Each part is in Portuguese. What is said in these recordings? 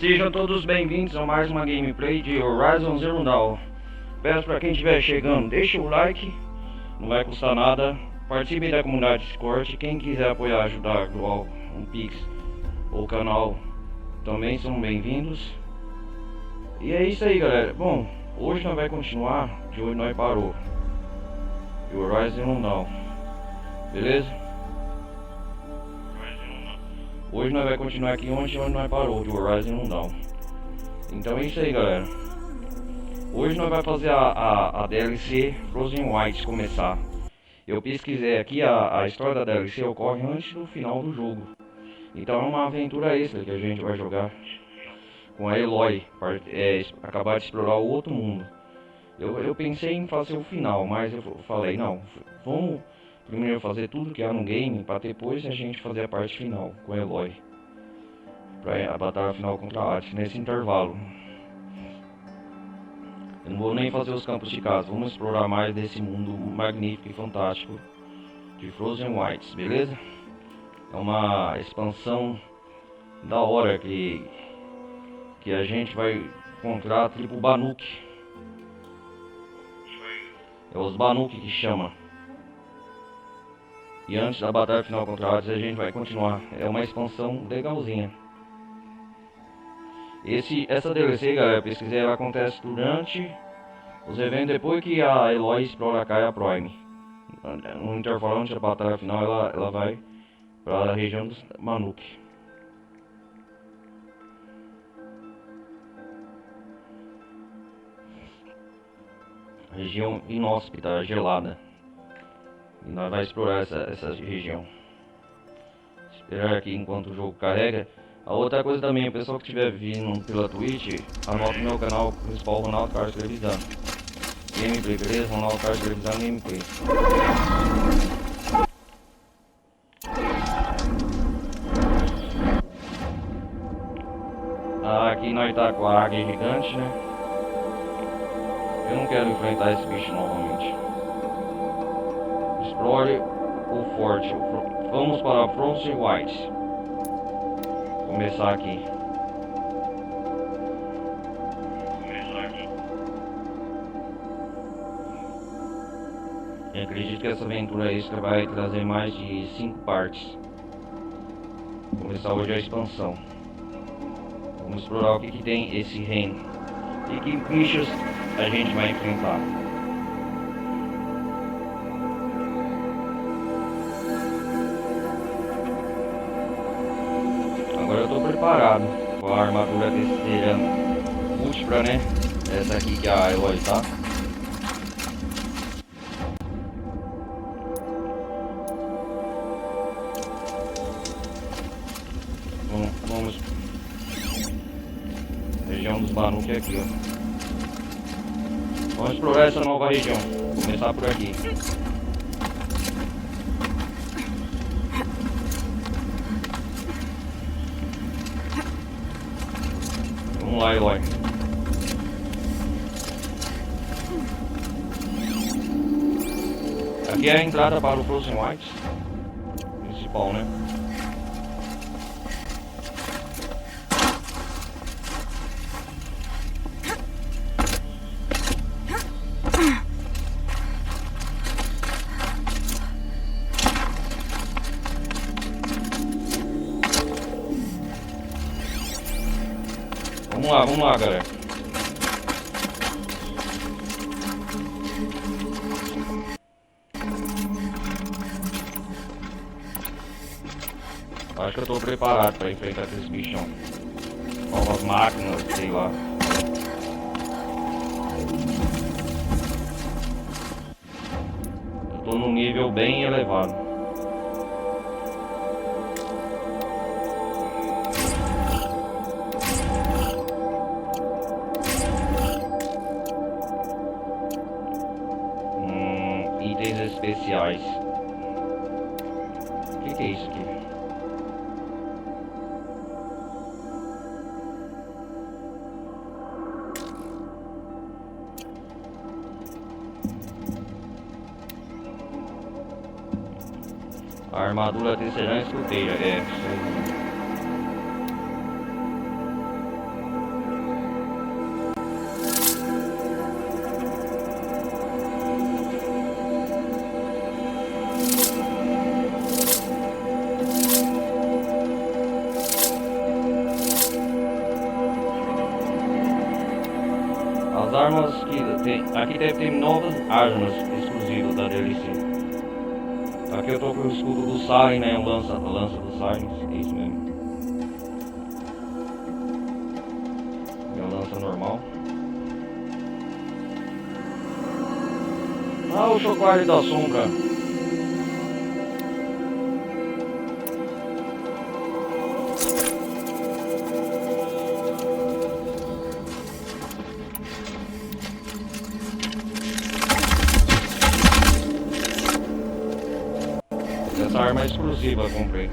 Sejam todos bem-vindos a mais uma gameplay de Horizon Zero Dawn. Peço para quem estiver chegando, deixa o like, não vai custar nada. Participe da comunidade Discord. Quem quiser apoiar, ajudar, doar um Pix ou canal, também são bem-vindos. E é isso aí, galera. Bom, hoje nós vai continuar de onde nós parou, de Horizon Zero Dawn, beleza? Hoje nós vai continuar aqui onde nós parou, de Horizon Zero Dawn. Então é isso aí, galera. Hoje nós vai fazer a DLC Frozen Wilds começar. Eu pesquisei aqui, a história da DLC ocorre antes do final do jogo. Então é uma aventura extra que a gente vai jogar com a Aloy, acabar de explorar o outro mundo. Eu pensei em fazer o final, mas eu falei, não, vamos primeiro fazer tudo que há no game, para depois a gente fazer a parte final com a Aloy, para a batalha final contra a Hades, nesse intervalo. Eu não vou nem fazer os campos de casa, vamos explorar mais desse mundo magnífico e fantástico de Frozen Wilds, beleza? É uma expansão da hora que a gente vai encontrar a tribo Banuk. É os Banuk que chama. E antes da batalha final contra a Hades a gente vai continuar. É uma expansão legalzinha. Essa DLC, galera, eu pesquisei, ela acontece durante os eventos depois que a Aloy explora a Gaia Prime. No intervalo antes da batalha final ela vai para a região dos Banuk. Região inóspita, gelada. E nós vamos explorar essa região. Esperar aqui enquanto o jogo carrega. A outra coisa também, o pessoal que estiver vindo pela Twitch, anota o meu canal principal, Ronaldo Carlos Televisão Gameplay, beleza? Ronaldo Carlos Televisão Gameplay. Aqui nós tá com a águia gigante, né? Eu não quero enfrentar esse bicho novamente. Explore o forte. Vamos para Frozen Wilds. Começar aqui. Eu acredito que essa aventura extra vai trazer mais de 5 partes. Começar hoje a expansão. Vamos explorar o que tem esse reino e que bichos a gente vai enfrentar. Agora eu tô preparado com a armadura terceira múltipla, né? Essa aqui que a Aloy tá. Vamos. Região dos Banuk aqui, ó. Vamos explorar essa nova região. Vou começar por aqui. Vamos lá, Eloy. Aqui é a entrada para o Frozen Wilds principal, né? Vamos lá, galera. Acho que eu tô preparado para enfrentar esses bichão. Novas máquinas, sei lá. Eu tô num nível bem elevado. Itens especiais. O que é isso aqui? A armadura terceira escoteira, As armas que tem... Aqui deve ter novas armas exclusivas da DLC. Aqui eu tô com o escudo do Siren, né? A lança do Siren. É isso mesmo. Minha lança normal. Ah, o Chocoalho da Sombra. Essa arma é exclusiva, eu comprei.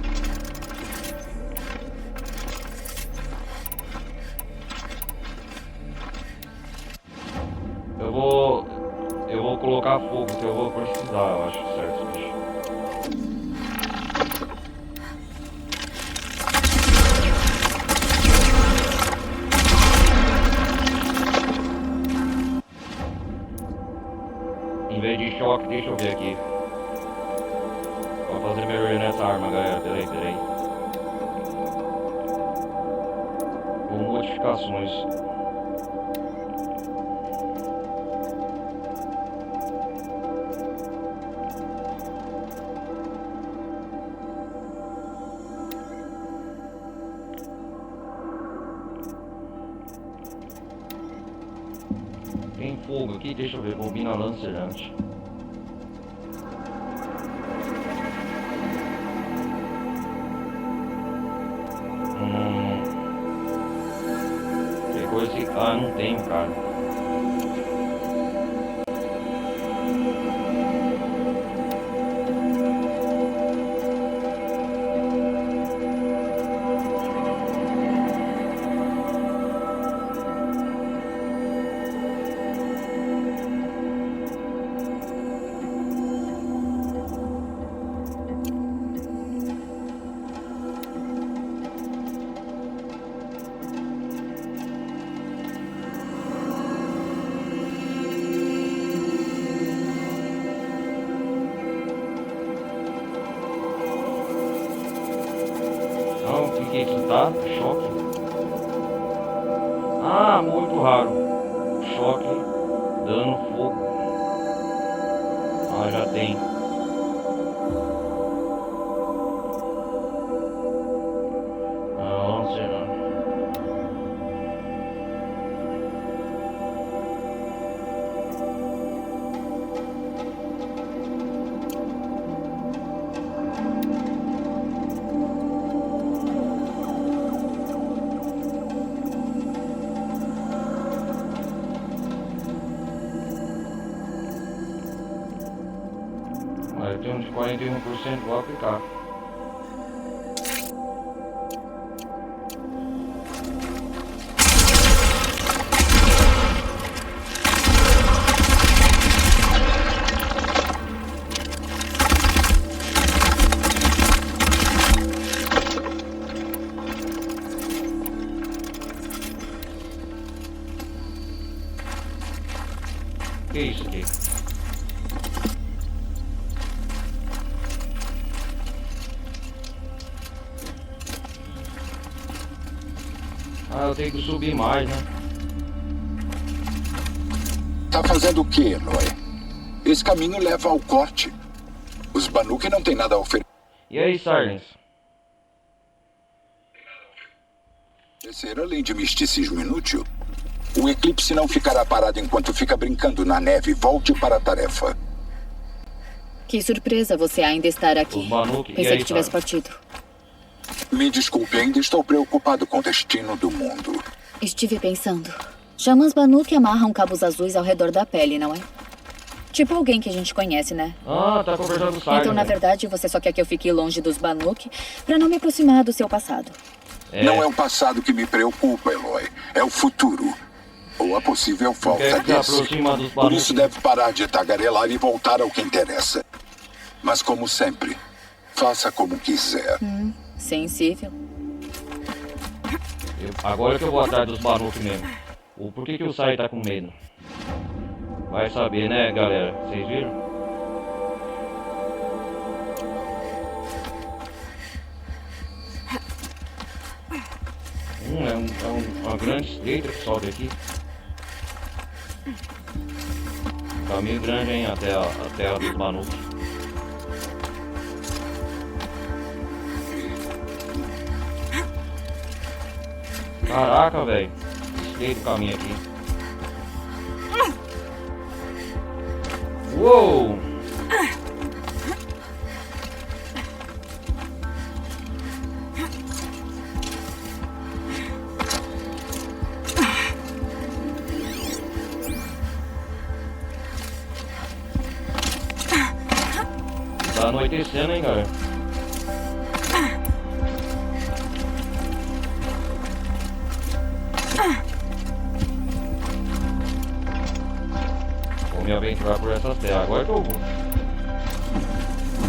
Eu vou colocar fogo, que eu vou precisar, eu acho, certo, bicho. Em vez de choque, deixa eu ver aqui. Vou fazer melhoria nessa arma, galera. Peraí. Com modificações. Tem fogo aqui, deixa eu ver, bobina lancerante. Que coisa que... Ah, não tem, cara. Não, o que é isso, tá? Choque. Ah, muito raro. Choque, dano, fogo. Ah, já tem. Não, sei não. Eu tenho uns 41%, vou aplicar. Que é isso aqui? Ah, eu tenho que subir mais, né? Tá fazendo o quê, Eloy? Esse caminho leva ao corte. Os Banuk não tem nada a oferecer. E aí, Silence? Além de misticismo inútil, o eclipse não ficará parado enquanto fica brincando na neve. Volte para a tarefa. Que surpresa você ainda estar aqui. Os Banuk, Pensei que tivesse partido. Me desculpe, ainda estou preocupado com o destino do mundo. Estive pensando. Xamãs Banuk amarram cabos azuis ao redor da pele, não é? Tipo alguém que a gente conhece, né? Ah, tá conversando com o Silence. Então, na verdade, você só quer que eu fique longe dos Banuk pra não me aproximar do seu passado. Não é o passado que me preocupa, Eloy. É o futuro. Ou a possível falta Quer que se desse. aproxima dos Por isso Banuk? deve parar de tagarelar e voltar ao que interessa. Mas como sempre, faça como quiser. Sensível. Agora que eu vou atrás dos Banuk mesmo. Por que o Sai tá com medo? Vai saber, né, galera? Vocês viram? É uma grande estreita que sobe aqui. Caminho grande, hein, até a terra dos Banuki. Caraca, velho. Gostei do caminho aqui. Uou! Tá anoitecendo, hein, galera. Vou me aventurar por essas terras. Agora que eu vou.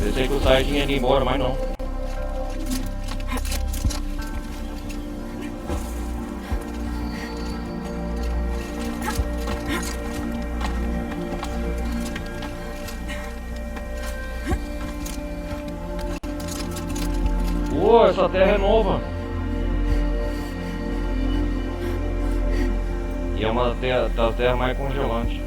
Pensei que o Saiyajin ia ir embora, mas não. Pô, essa terra é nova. E é uma das terras mais congelantes.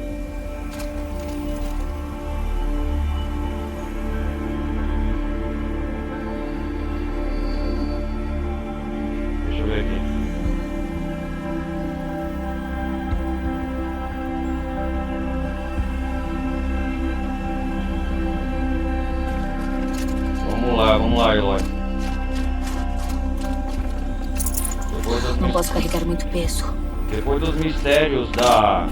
Deixa eu ver aqui. Vamos lá, Eloy. Não posso carregar muito peso. Depois dos mistérios da...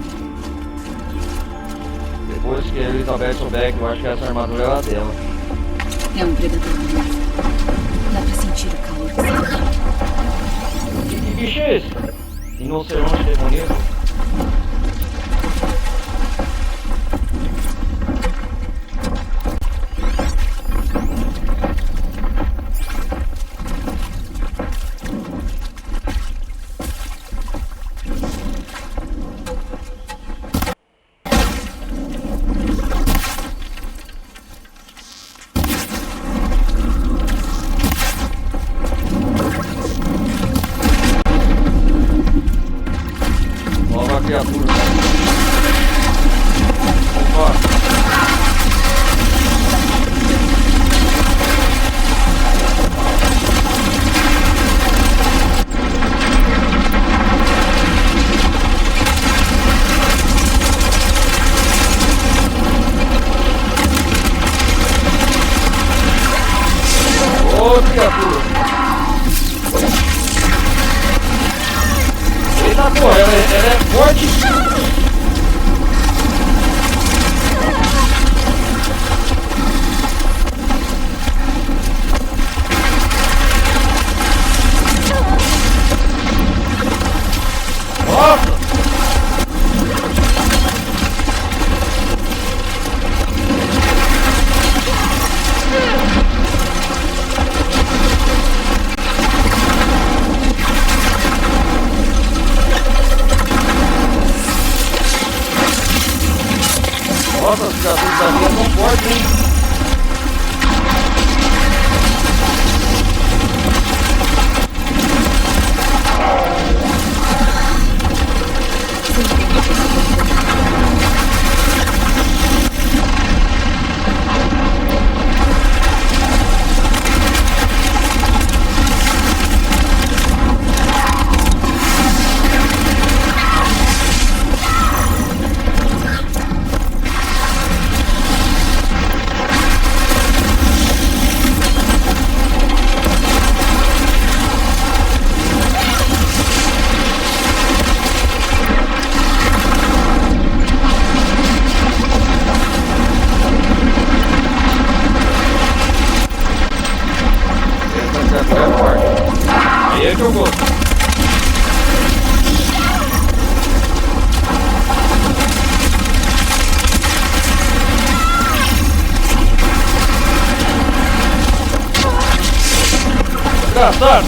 Depois que a Elizabeth souber que eu acho que essa armadura é a dela. É um predador novo. Dá pra sentir o calor que sente. Que bicho é esse? Rinoceronte demoníaco? Criatura. Opa. Ô, criatura. Eita porra, ela é forte. Nossa! Nossa, as criaturas da minha são fortes, hein? Aí é que eu gosto. Desgraçado.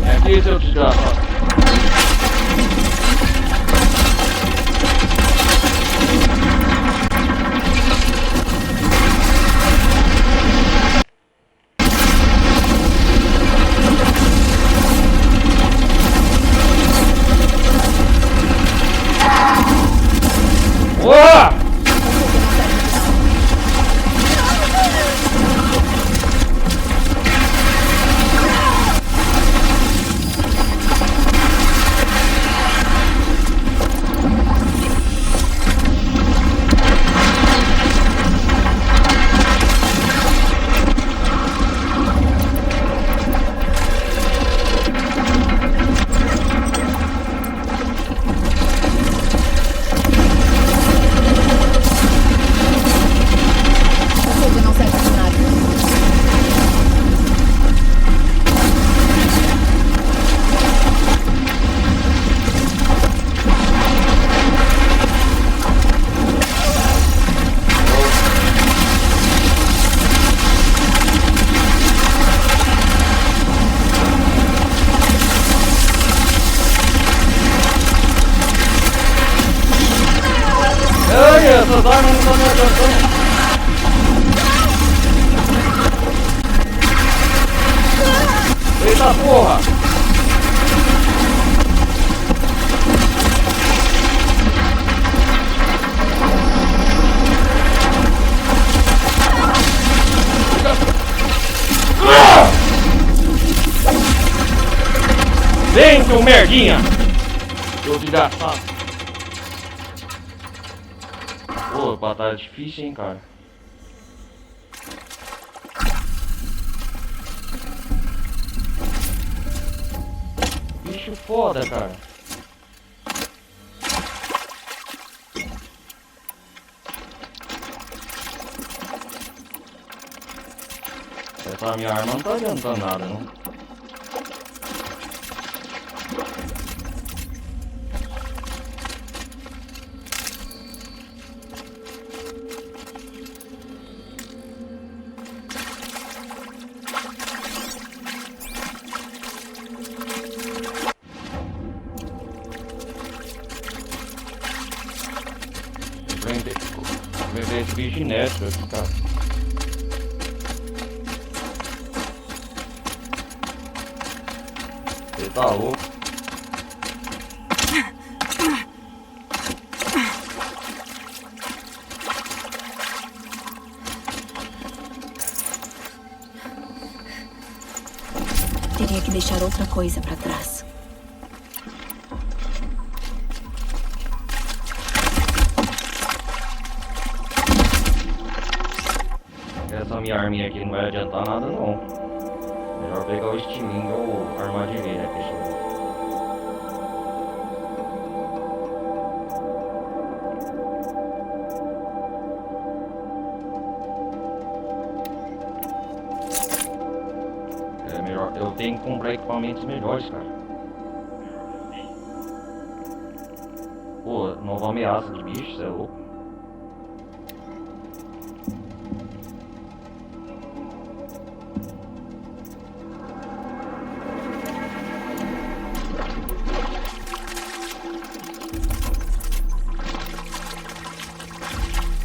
É aqui, seu desgraçado. essas armas não estão me adiantando. Eita porra! Vem, seu merdinha! Seu desgraçado! Pô, batalha difícil, hein, cara? Bicho foda, cara. Essa minha arma não tá adiantando nada, não. Vender esse bicho inédito, cara. Você tá louco? Teria que deixar outra coisa pra trás. Essa minha arminha aqui não vai adiantar nada, não. Melhor pegar o estilingue ou armadilha, né, pessoal? É melhor, eu tenho que comprar equipamentos melhores, cara. Pô, nova ameaça de bicho, cê é louco.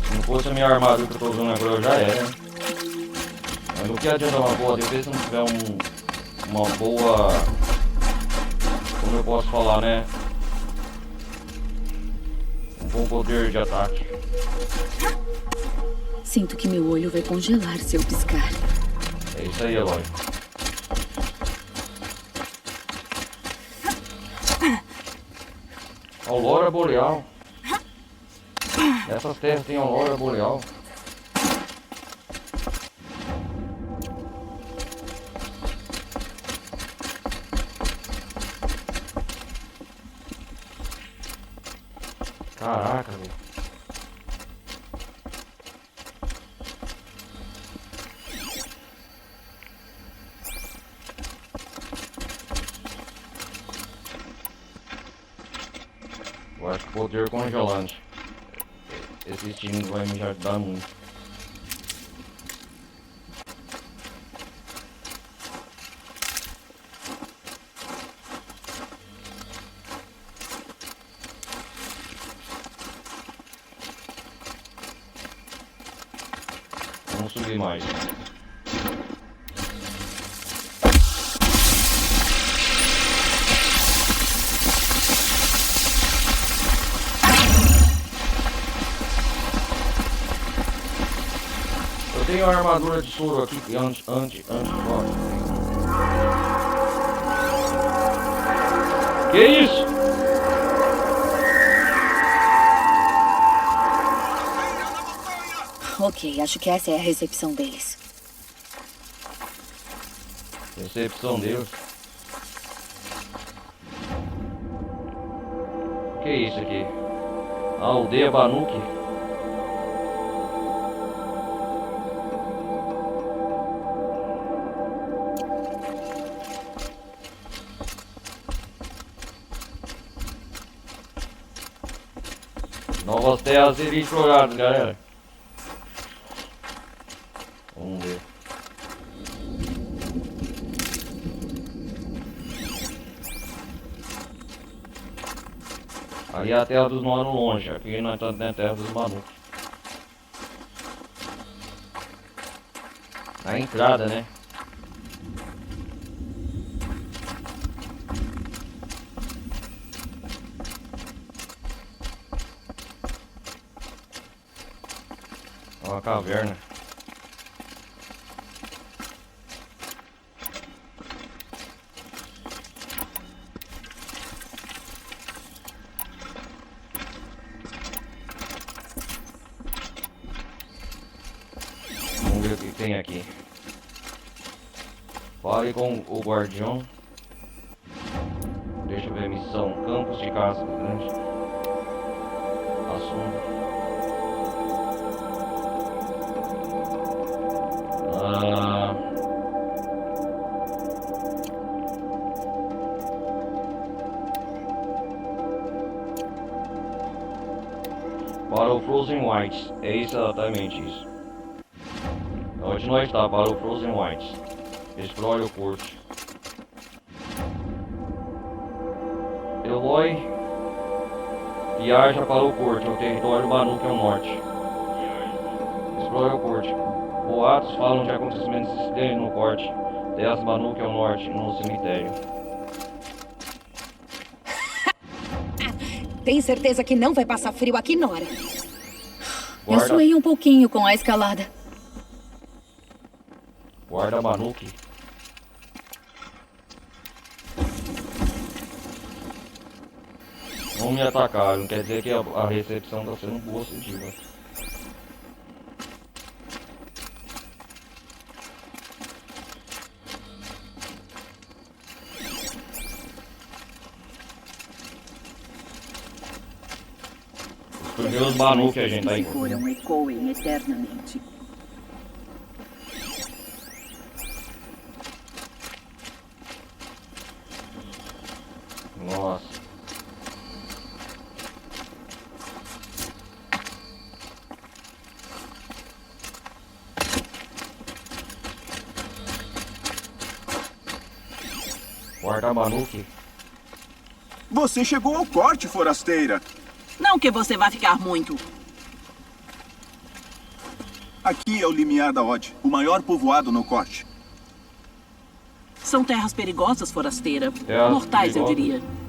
Se não fosse a minha armadura que eu tô usando agora, eu já era. Mas no que adianta uma boa defesa se não tiver uma boa... Como eu posso falar, né? Um bom poder de ataque. Sinto que meu olho vai congelar se eu piscar. É isso aí, Eloy. Aurora boreal. Essas terras têm aurora boreal. Caraca, velho. Eu acho que poder congelante. Esse time vai me ajudar muito. Vamos subir mais. Eu tenho a armadura de soro aqui que anti Que isso? Ok, acho que essa é a recepção deles. Recepção deles. Que isso aqui? A aldeia Banuki. Novas terras seriam exploradas, galera. Vamos ver. Ali é a terra dos manos longe, aqui nós estamos na terra dos manos. A entrada, né? Uma caverna. Vamos ver o que tem aqui. Fale com o guardião. Deixa eu ver, missão. Campos de caça grande. Assunto. Para o Frozen Whites. É exatamente isso. Onde nós está? Para o Frozen Whites. Explore o porto. Eloy viaja para o porto, o território Banuk ao norte. Explore o porto. Boatos falam de acontecimentos estranhos no corte. Terras Banuk ao norte, no cemitério. Tem certeza que não vai passar frio aqui, Nora? Eu suei um pouquinho com a escalada. Guarda Banuk. Não me atacaram, quer dizer que a recepção está sendo positiva. Os primeiros Banuk que a gente tá aí. Seguram ecoem eternamente. Nossa. Guarda Banuk. Você chegou ao corte, forasteira. Não que você vá ficar muito. Aqui é o limiar da Odd, o maior povoado no corte. São terras perigosas, forasteira. Terras Mortais, eu perigosas. diria.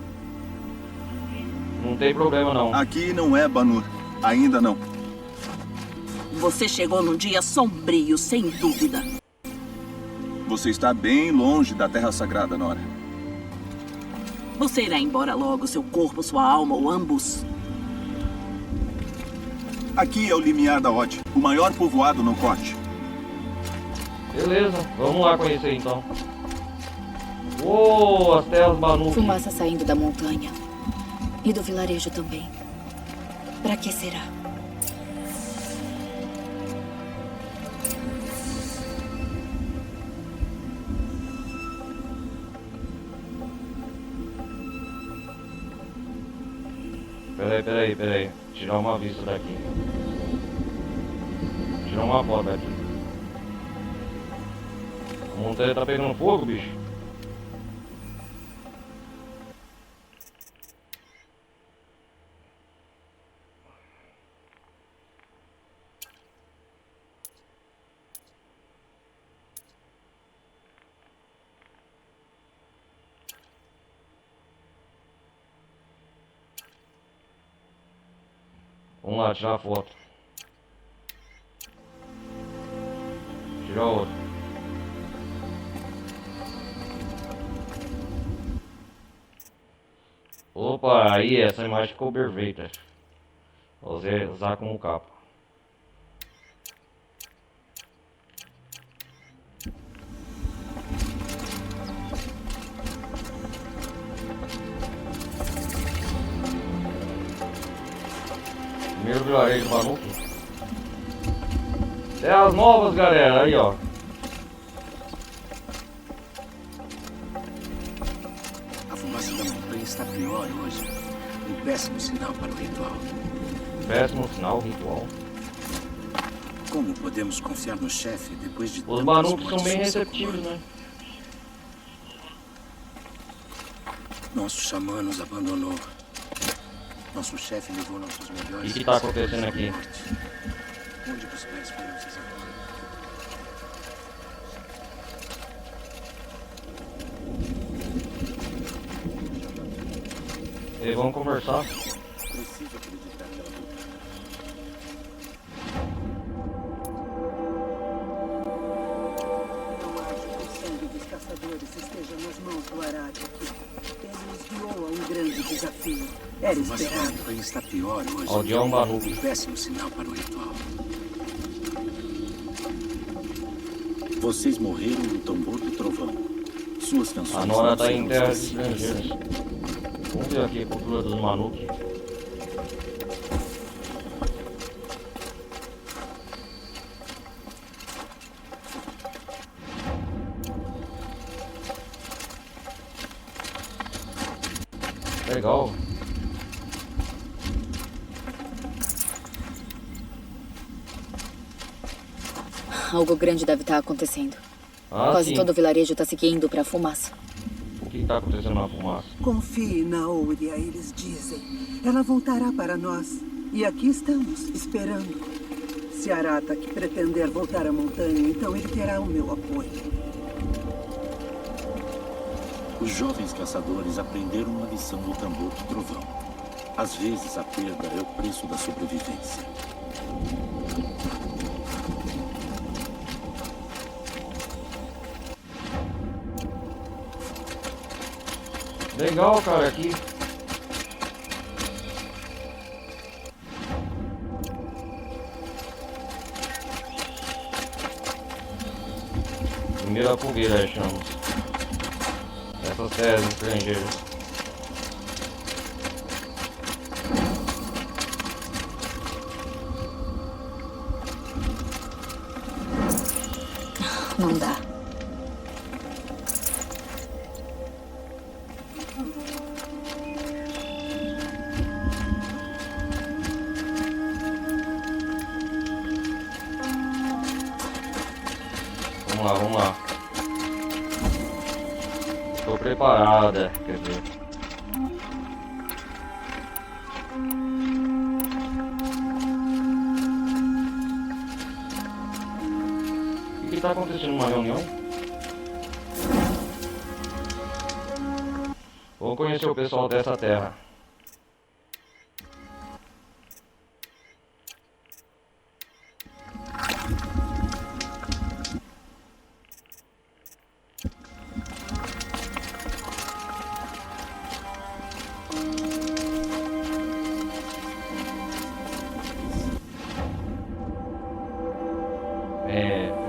Não tem problema não. Aqui não é Banur. Ainda não. Você chegou num dia sombrio, sem dúvida. Você está bem longe da Terra Sagrada, Nora. Você irá embora logo, seu corpo, sua alma ou ambos. Aqui é o limiar da Odd, o maior povoado no corte. Beleza, vamos lá conhecer então. Uou, as terras Banuk. Fumaça saindo da montanha. E do vilarejo também. Pra que será? Peraí. Tirar uma vista daqui. Tirar uma foto daqui. A montanha tá pegando fogo, bicho. Vamos lá, tirar a foto. Tirar outra. Opa, aí essa imagem ficou perfeita. Vou usar como capa. Primeiro vilarejo Banuk. Terras novas, galera, aí ó. A fumaça da montanha está pior hoje. Um péssimo sinal para o ritual. Péssimo sinal, ritual. Como podemos confiar no chefe depois de Os tantas Banuk são mortes bem no seu receptivos, comando? né? Nosso xamã nos abandonou. Nosso chefe levou nossos O melhores. que tá acontecendo aqui? Onde buscar esperanças agora? E vamos conversar. Preciso acreditar que ela voltará. Não acho que o sangue dos caçadores esteja nas mãos do Arad aqui. Ele nos guiou a um grande desafio. Era Mas a esperado. montanha está pior hoje. Aldeão Banuque. Um péssimo sinal para o ritual. Vocês morreram no tambor do trovão. Suas canções A Nora não tá em serão terras esquecidas. estrangeiras. Vamos ver aqui a cultura dos Manuque. Legal. Algo grande deve estar acontecendo. Ah, Quase sim. todo o vilarejo está seguindo para a fumaça. O que tá acontecendo na fumaça? Confie na Ouria, eles dizem. Ela voltará para nós. E aqui estamos, esperando. Se Aratak pretender voltar à montanha, então ele terá o meu apoio. Os jovens caçadores aprenderam uma lição do tambor do trovão. Às vezes a perda é o preço da sobrevivência. Legal, cara, aqui. Primeira fogueira, achamos. Essas terras estrangeiras. Não dá. Vamos lá. Estou preparada, quer dizer. O que está acontecendo numa reunião? Vou conhecer o pessoal dessa terra.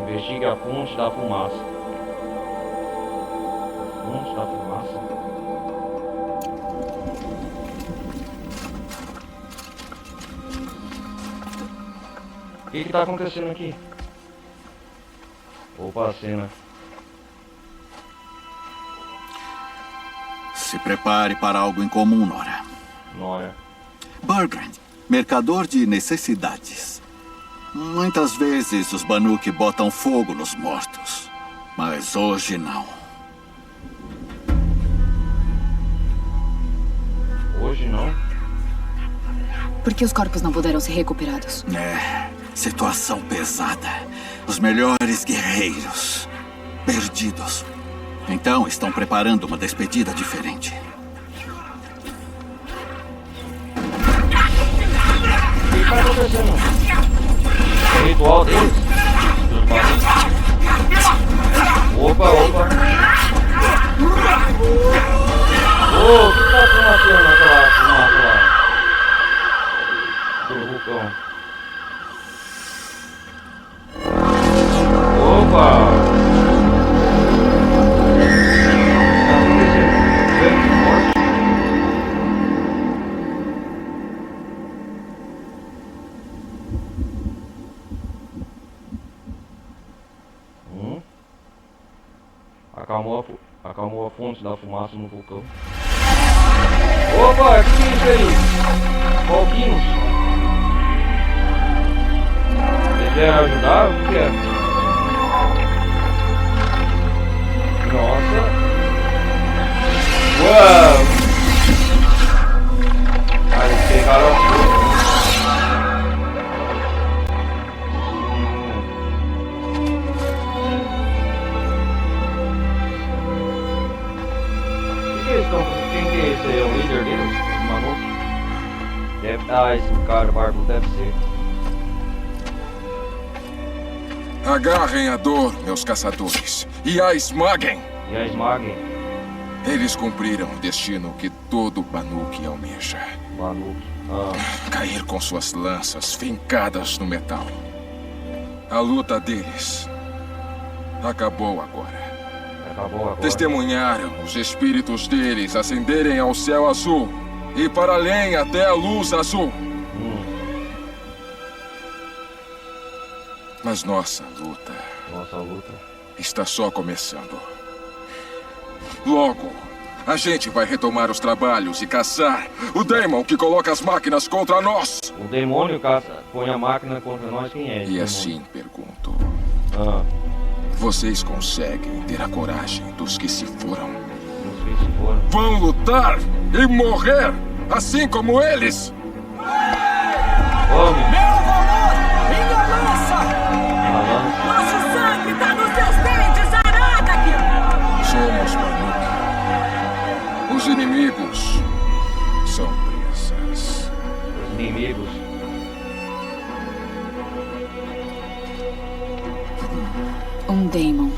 Investigue a fonte da fumaça. Fonte da fumaça? O que está acontecendo aqui? Opa, a cena. Se prepare para algo incomum, Nora. Nora. Burgrand, mercador de necessidades. Muitas vezes os Banuque botam fogo nos mortos, mas hoje não. Hoje não? Por que os corpos não puderam ser recuperados? Situação pesada. Os melhores guerreiros perdidos. Então estão preparando uma despedida diferente. O que está acontecendo? O ritual deles? Opa! Ô, o que tá acontecendo naquela fumaça lá? Do vulcão. Opa! O que tá acontecendo? Vento forte? Acalmou a fonte da fumaça no vulcão. Opa, o que é isso aí? Valquinos? Ele quer ajudar? O que é? Nossa! Uau! Ah, eles pegaram a fogo. Quem que é esse? É o líder deles? Ah, esse cara barbudo deve ser. Agarrem a dor, meus caçadores, e a esmaguem. E a esmaguem. Eles cumpriram o destino que todo Banuk almeja. Banuk. Cair com suas lanças fincadas no metal. A luta deles acabou agora. Acabou agora. Testemunharam os espíritos deles ascenderem ao céu azul e para além até a luz azul. Mas nossa luta está só começando. Logo, a gente vai retomar os trabalhos e caçar o Daemon que coloca as máquinas contra nós. O demônio põe a máquina contra nós, quem é? E assim pergunto. Vocês conseguem ter a coragem dos que se foram? Dos que se foram. Vão lutar e morrer, assim como eles? Vamos! Meu valor! Minha lança! Nosso sangue tá nos teus dentes, Aradak! Somos Banuk. Os inimigos são presas. Os inimigos. Um Daemon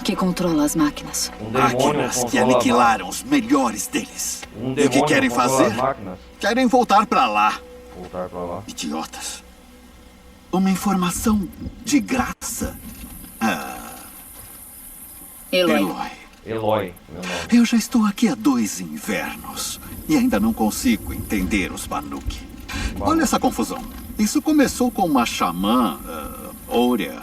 que controla as máquinas. Máquinas que aniquilaram os melhores deles. E o que querem fazer? Querem voltar pra lá. Voltar pra lá. Idiotas. Uma informação de graça. Eloy, meu nome. Eu já estou aqui há 2 invernos e ainda não consigo entender os Banuk. Olha essa confusão. Isso começou com uma xamã, Ouria,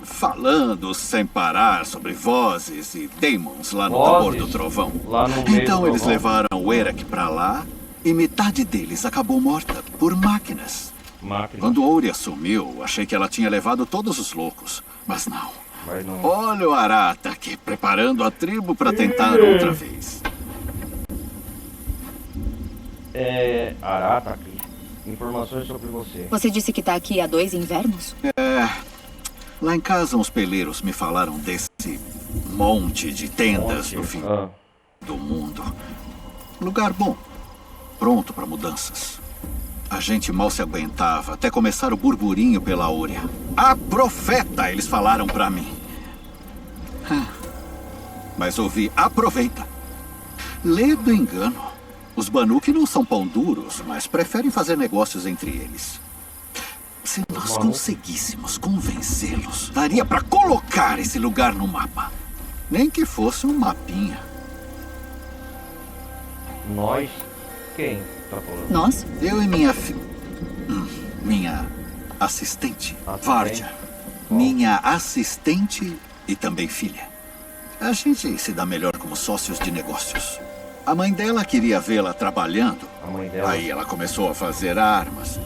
falando sem parar sobre vozes e demons lá no tambor do trovão. Então eles levaram o Erak pra lá e metade deles acabou morta por máquinas. Quando Ouria sumiu, achei que ela tinha levado todos os loucos, mas não. Olha o Aratak preparando a tribo para tentar outra vez. Aratak, informações sobre você. Você disse que tá aqui há 2 invernos? Lá em casa uns peleiros me falaram desse monte de tendas no fim do mundo. Lugar bom, pronto para mudanças. A gente mal se aguentava até começar o burburinho pela Ouria. A profeta, eles falaram pra mim. Mas ouvi, aproveita. Lê do engano. Os Banuk não são pão duros, mas preferem fazer negócios entre eles. Se nós conseguíssemos convencê-los, daria pra colocar esse lugar no mapa. Nem que fosse um mapinha. Nós? Quem tá falando? Nós? Eu e minha minha assistente, Vardia. Minha assistente e também filha. A gente se dá melhor como sócios de negócios. A mãe dela queria vê-la trabalhando. Aí ela começou a fazer armas.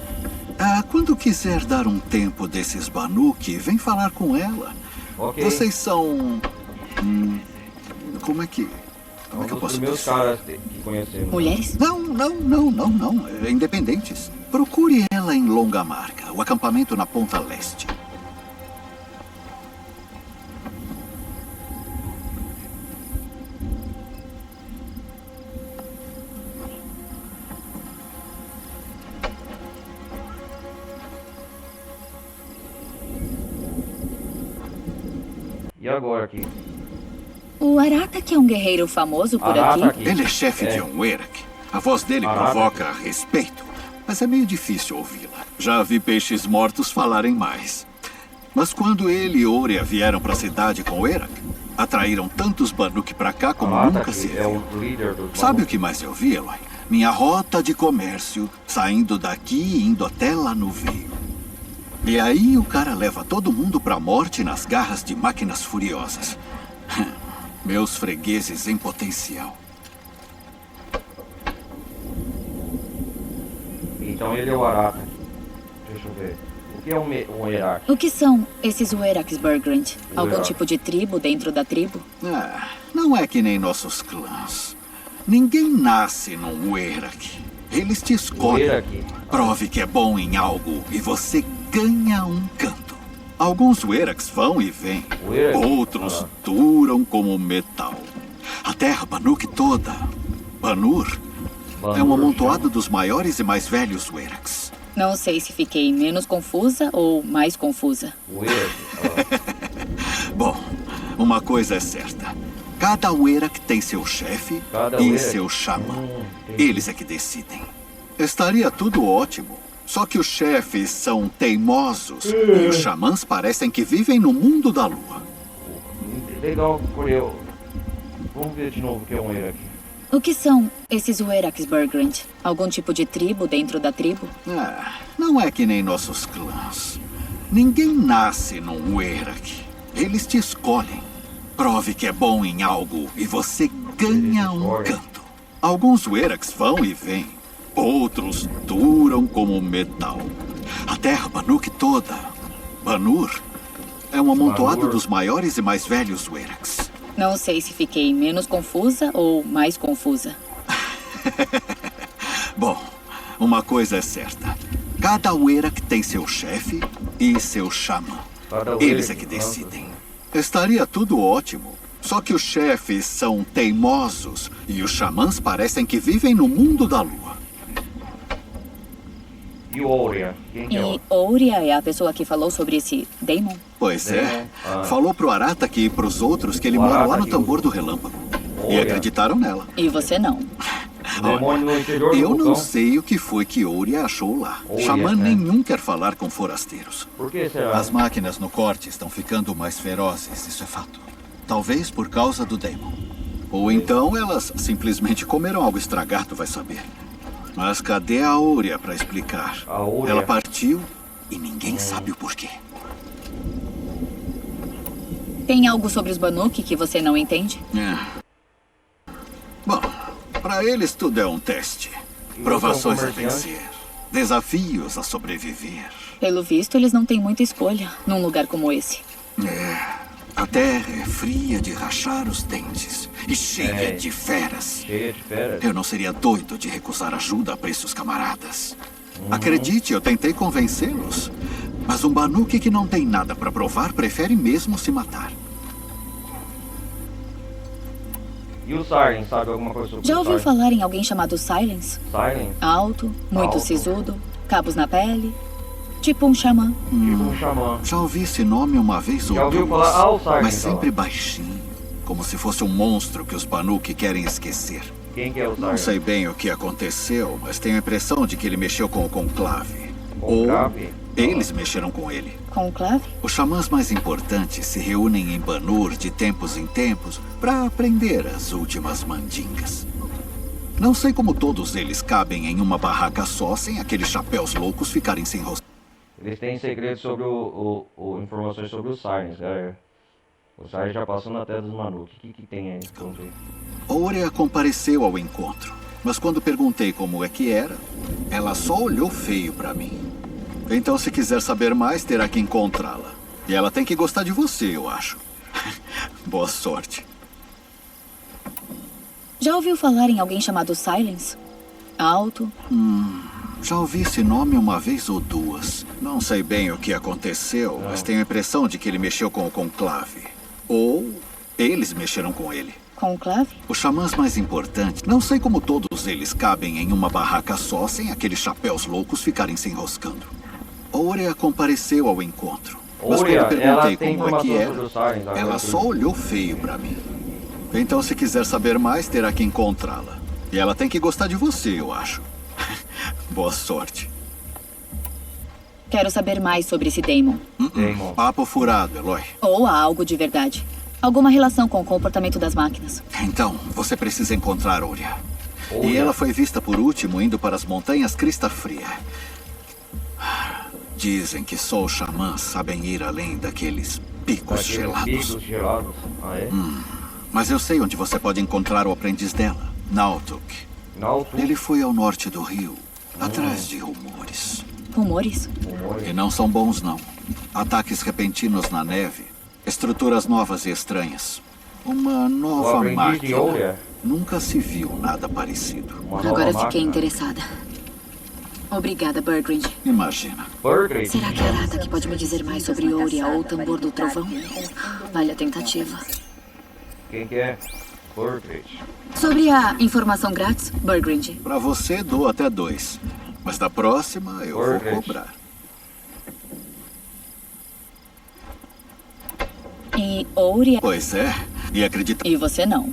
Quando quiser dar um tempo desses Banuk, vem falar com ela. Vocês são... como é que eu posso dizer? Caras que conhecemos. Mulheres? Não. Independentes. Procure ela em Longa Marca, o acampamento na ponta leste. E agora aqui? O Aratak é um guerreiro famoso por aqui? Ele é chefe de um Erak. A voz dele provoca respeito, mas é meio difícil ouvi-la. Já vi peixes mortos falarem mais. Mas quando ele e Ouria vieram para a cidade com o Erak, atraíram tantos Banuk para cá como nunca se viu. Sabe o que mais eu vi, Eloy? Minha rota de comércio, saindo daqui e indo até lá no Veio. E aí o cara leva todo mundo pra morte nas garras de máquinas furiosas. Meus fregueses em potencial. Então ele é o Aratak. Deixa eu ver. O que é um Erak? O que são esses Uerax Burgrand? Algum tipo de tribo dentro da tribo? Não é que nem nossos clãs. Ninguém nasce num Uerak. Eles te escolhem. Prove que é bom em algo e você ganha um canto. Alguns Ueraks vão e vêm. Outros duram como metal. A terra Banuk toda, Banur, É um amontoado dos maiores e mais velhos Werax. Não sei se fiquei menos confusa ou mais confusa. Bom, uma coisa é certa. Cada Werax tem seu chefe e seu xamã. Eles é que decidem. Estaria tudo ótimo. Só que os chefes são teimosos e os xamãs parecem que vivem no mundo da lua. Legal, Corel. Vamos ver de novo o que é um Werax. O que são esses Werax, Bergrand? Algum tipo de tribo dentro da tribo? Não é que nem nossos clãs. Ninguém nasce num Werax. Eles te escolhem. Prove que é bom em algo e você ganha um canto. Alguns Werax vão e vêm. Outros duram como metal. A terra Banuk toda. Banur é um amontoado dos maiores e mais velhos Werax. Não sei se fiquei menos confusa ou mais confusa. Bom, uma coisa é certa. Cada Werax tem seu chefe e seu xamã. Eles é que decidem. Estaria tudo ótimo. Só que os chefes são teimosos e os xamãs parecem que vivem no mundo da lua. E o Ouria? Quem que é o... E Ouria é a pessoa que falou sobre esse Daemon? Pois é. Falou pro Aratak e pros outros que ele mora lá no tambor do relâmpago. E acreditaram nela. E você não. Demônio no interior do Eu não vulcão. sei o que foi que Ouria achou lá. Xamã nenhum quer falar com forasteiros. Por que será? As máquinas no corte estão ficando mais ferozes, isso é fato. Talvez por causa do Daemon. Ou então elas simplesmente comeram algo estragado, vai saber. Mas cadê a Ouria para explicar? A Ouria. Ela partiu e ninguém sabe o porquê. Tem algo sobre os Banuk que você não entende? Bom, para eles tudo é um teste. Provações a vencer. Desafios a sobreviver. Pelo visto, eles não têm muita escolha num lugar como esse. A terra é fria de rachar os dentes e cheia de feras. Cheia de feras. Eu não seria doido de recusar ajuda a preços camaradas. Acredite, eu tentei convencê-los. Mas um Banuk que não tem nada para provar prefere mesmo se matar. E o Siren, sabe alguma coisa sobre Já o ouviu Siren? falar em alguém chamado Silence? Siren? Alto, muito Alto. sisudo, cabos na pele. Tipo um xamã. Tipo um xamã. Já ouvi esse nome uma vez ou Já ouviu duas, falar? O Siren, mas então. sempre baixinho. Como se fosse um monstro que os Banuk querem esquecer. Quem que é o Siren? Não sei bem o que aconteceu, mas tenho a impressão de que ele mexeu com o Conclave. Conclave? Ou eles mexeram com ele. Conclave? Os xamãs mais importantes se reúnem em Banur de tempos em tempos para aprender as últimas mandingas. Não sei como todos eles cabem em uma barraca só sem aqueles chapéus loucos ficarem sem rosto. Eles têm segredos sobre informações sobre os Sirens, galera. O Siren já passou na terra dos Manuk. O que tem aí? Vamos ver. Ourea compareceu ao encontro, mas quando perguntei como é que era, ela só olhou feio para mim. Então, se quiser saber mais, terá que encontrá-la. E ela tem que gostar de você, eu acho. Boa sorte. Já ouviu falar em alguém chamado Silence? Alto. Já ouvi esse nome uma vez ou duas. Não sei bem o que aconteceu, mas tenho a impressão de que ele mexeu com o Conclave. Ou eles mexeram com ele. Conclave? Os xamãs mais importantes, não sei como todos eles cabem em uma barraca só sem aqueles chapéus loucos ficarem se enroscando. Ourea compareceu ao encontro. Mas Ourea, quando ela perguntei tem como é que informações era, sobre os Sirens, agora ela tem. só olhou feio pra mim. Então, se quiser saber mais, terá que encontrá-la. E ela tem que gostar de você, eu acho. Boa sorte. Quero saber mais sobre esse Daemon. Daemon. Papo furado, Eloy. Ou há algo de verdade. Alguma relação com o comportamento das máquinas. Então, você precisa encontrar Ourea. E Ourea. ela foi vista por último indo para as montanhas Crista Fria. Dizem que só os xamãs sabem ir além daqueles picos Aqueles gelados. picos gelados. Ah, é? Mas eu sei onde você pode encontrar o aprendiz dela, Nautuk. Nautuk. Ele foi ao norte do rio, atrás de rumores. Rumores? E não são bons, não. Ataques repentinos na neve, estruturas novas e estranhas. Uma O nova aprendiz de máquina. Ourea. Nunca se viu nada parecido. Uma nova Agora máquina. fiquei interessada. Obrigada, Bergrand. Imagina. Burgrave. Será que a Aratak pode me dizer mais sobre Ourea ou o tambor do trovão? Vale a tentativa. Quem que é? Burgridge. Sobre a informação grátis, Burgridge. Pra você, dou até 2. Mas da próxima, eu vou cobrar. E Ouria... Pois é. E acredita... E você não.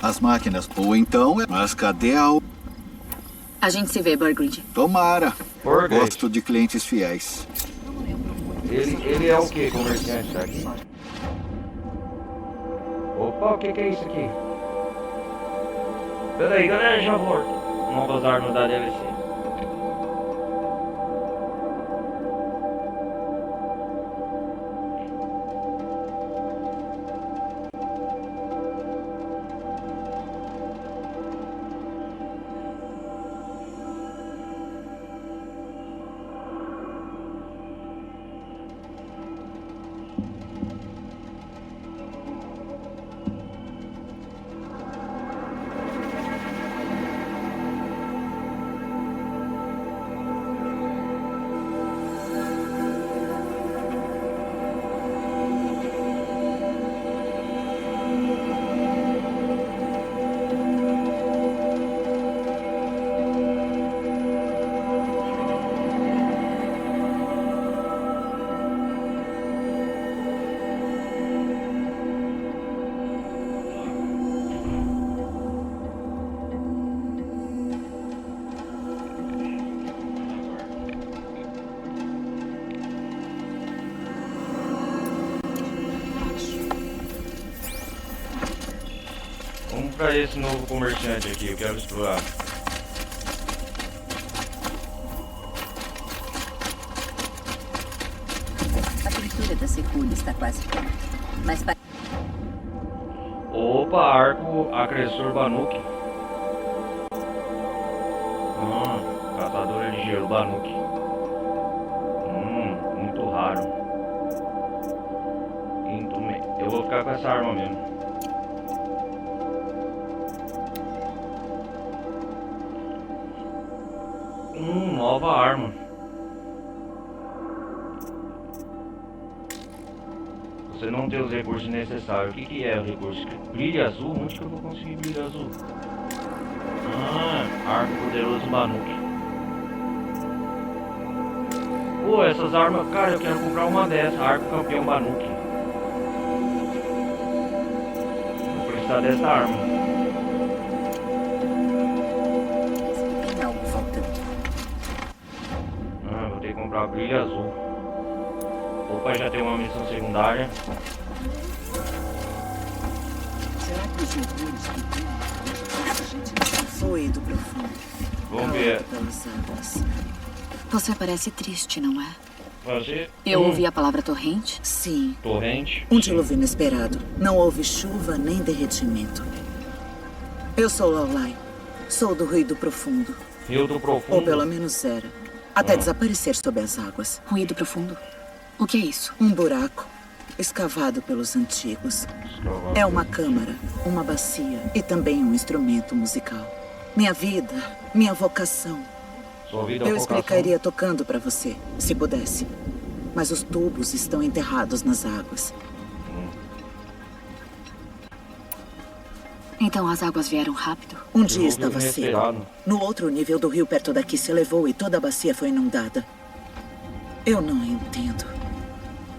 As máquinas. Ou então... Mas cadê a... A gente se vê, Burgridge. Tomara. Burgridge. Gosto de clientes fiéis. Ele é o que, comerciante daqui? Opa, o que é isso aqui? Pera aí, galera, já volto. Novas armas da DLC. Vamos pra esse novo comerciante aqui, eu quero explorar. A pintura da secura está quase pronta. Mas Opa, arco agressor Banuki. Catadora de gelo Banuki. Muito raro. Eu vou ficar com essa arma mesmo. Nova arma. Você não tem os recursos necessários. O que é o recurso? Brilho azul? Onde que eu vou conseguir brilho azul? Arco poderoso Banuki. Pô, essas armas... Cara, eu quero comprar uma dessas. Arco campeão Banuki. Vou precisar dessa arma. Vou ter que comprar brilho azul. Opa, já tem uma missão secundária. Será que os mergulhos fluido profundo? Vamos ver. Você parece triste, não é? Você? Eu ouvi a palavra torrente? Sim. Torrente? Um dilúvio inesperado. Não houve chuva nem derretimento. Eu sou Laulai. Sou do Ruído Profundo. Rio do Profundo? Ou pelo menos era. Até desaparecer sob as águas. Ruído profundo? O que é isso? Um buraco escavado pelos antigos. É uma câmara, uma bacia e também um instrumento musical. Minha vida, minha vocação. Sua vida é Eu vocação? explicaria tocando pra você, se pudesse. Mas os tubos estão enterrados nas águas. Então as águas vieram rápido? Um dia estava seco. No outro nível do rio perto daqui se elevou e toda a bacia foi inundada. Eu não entendo.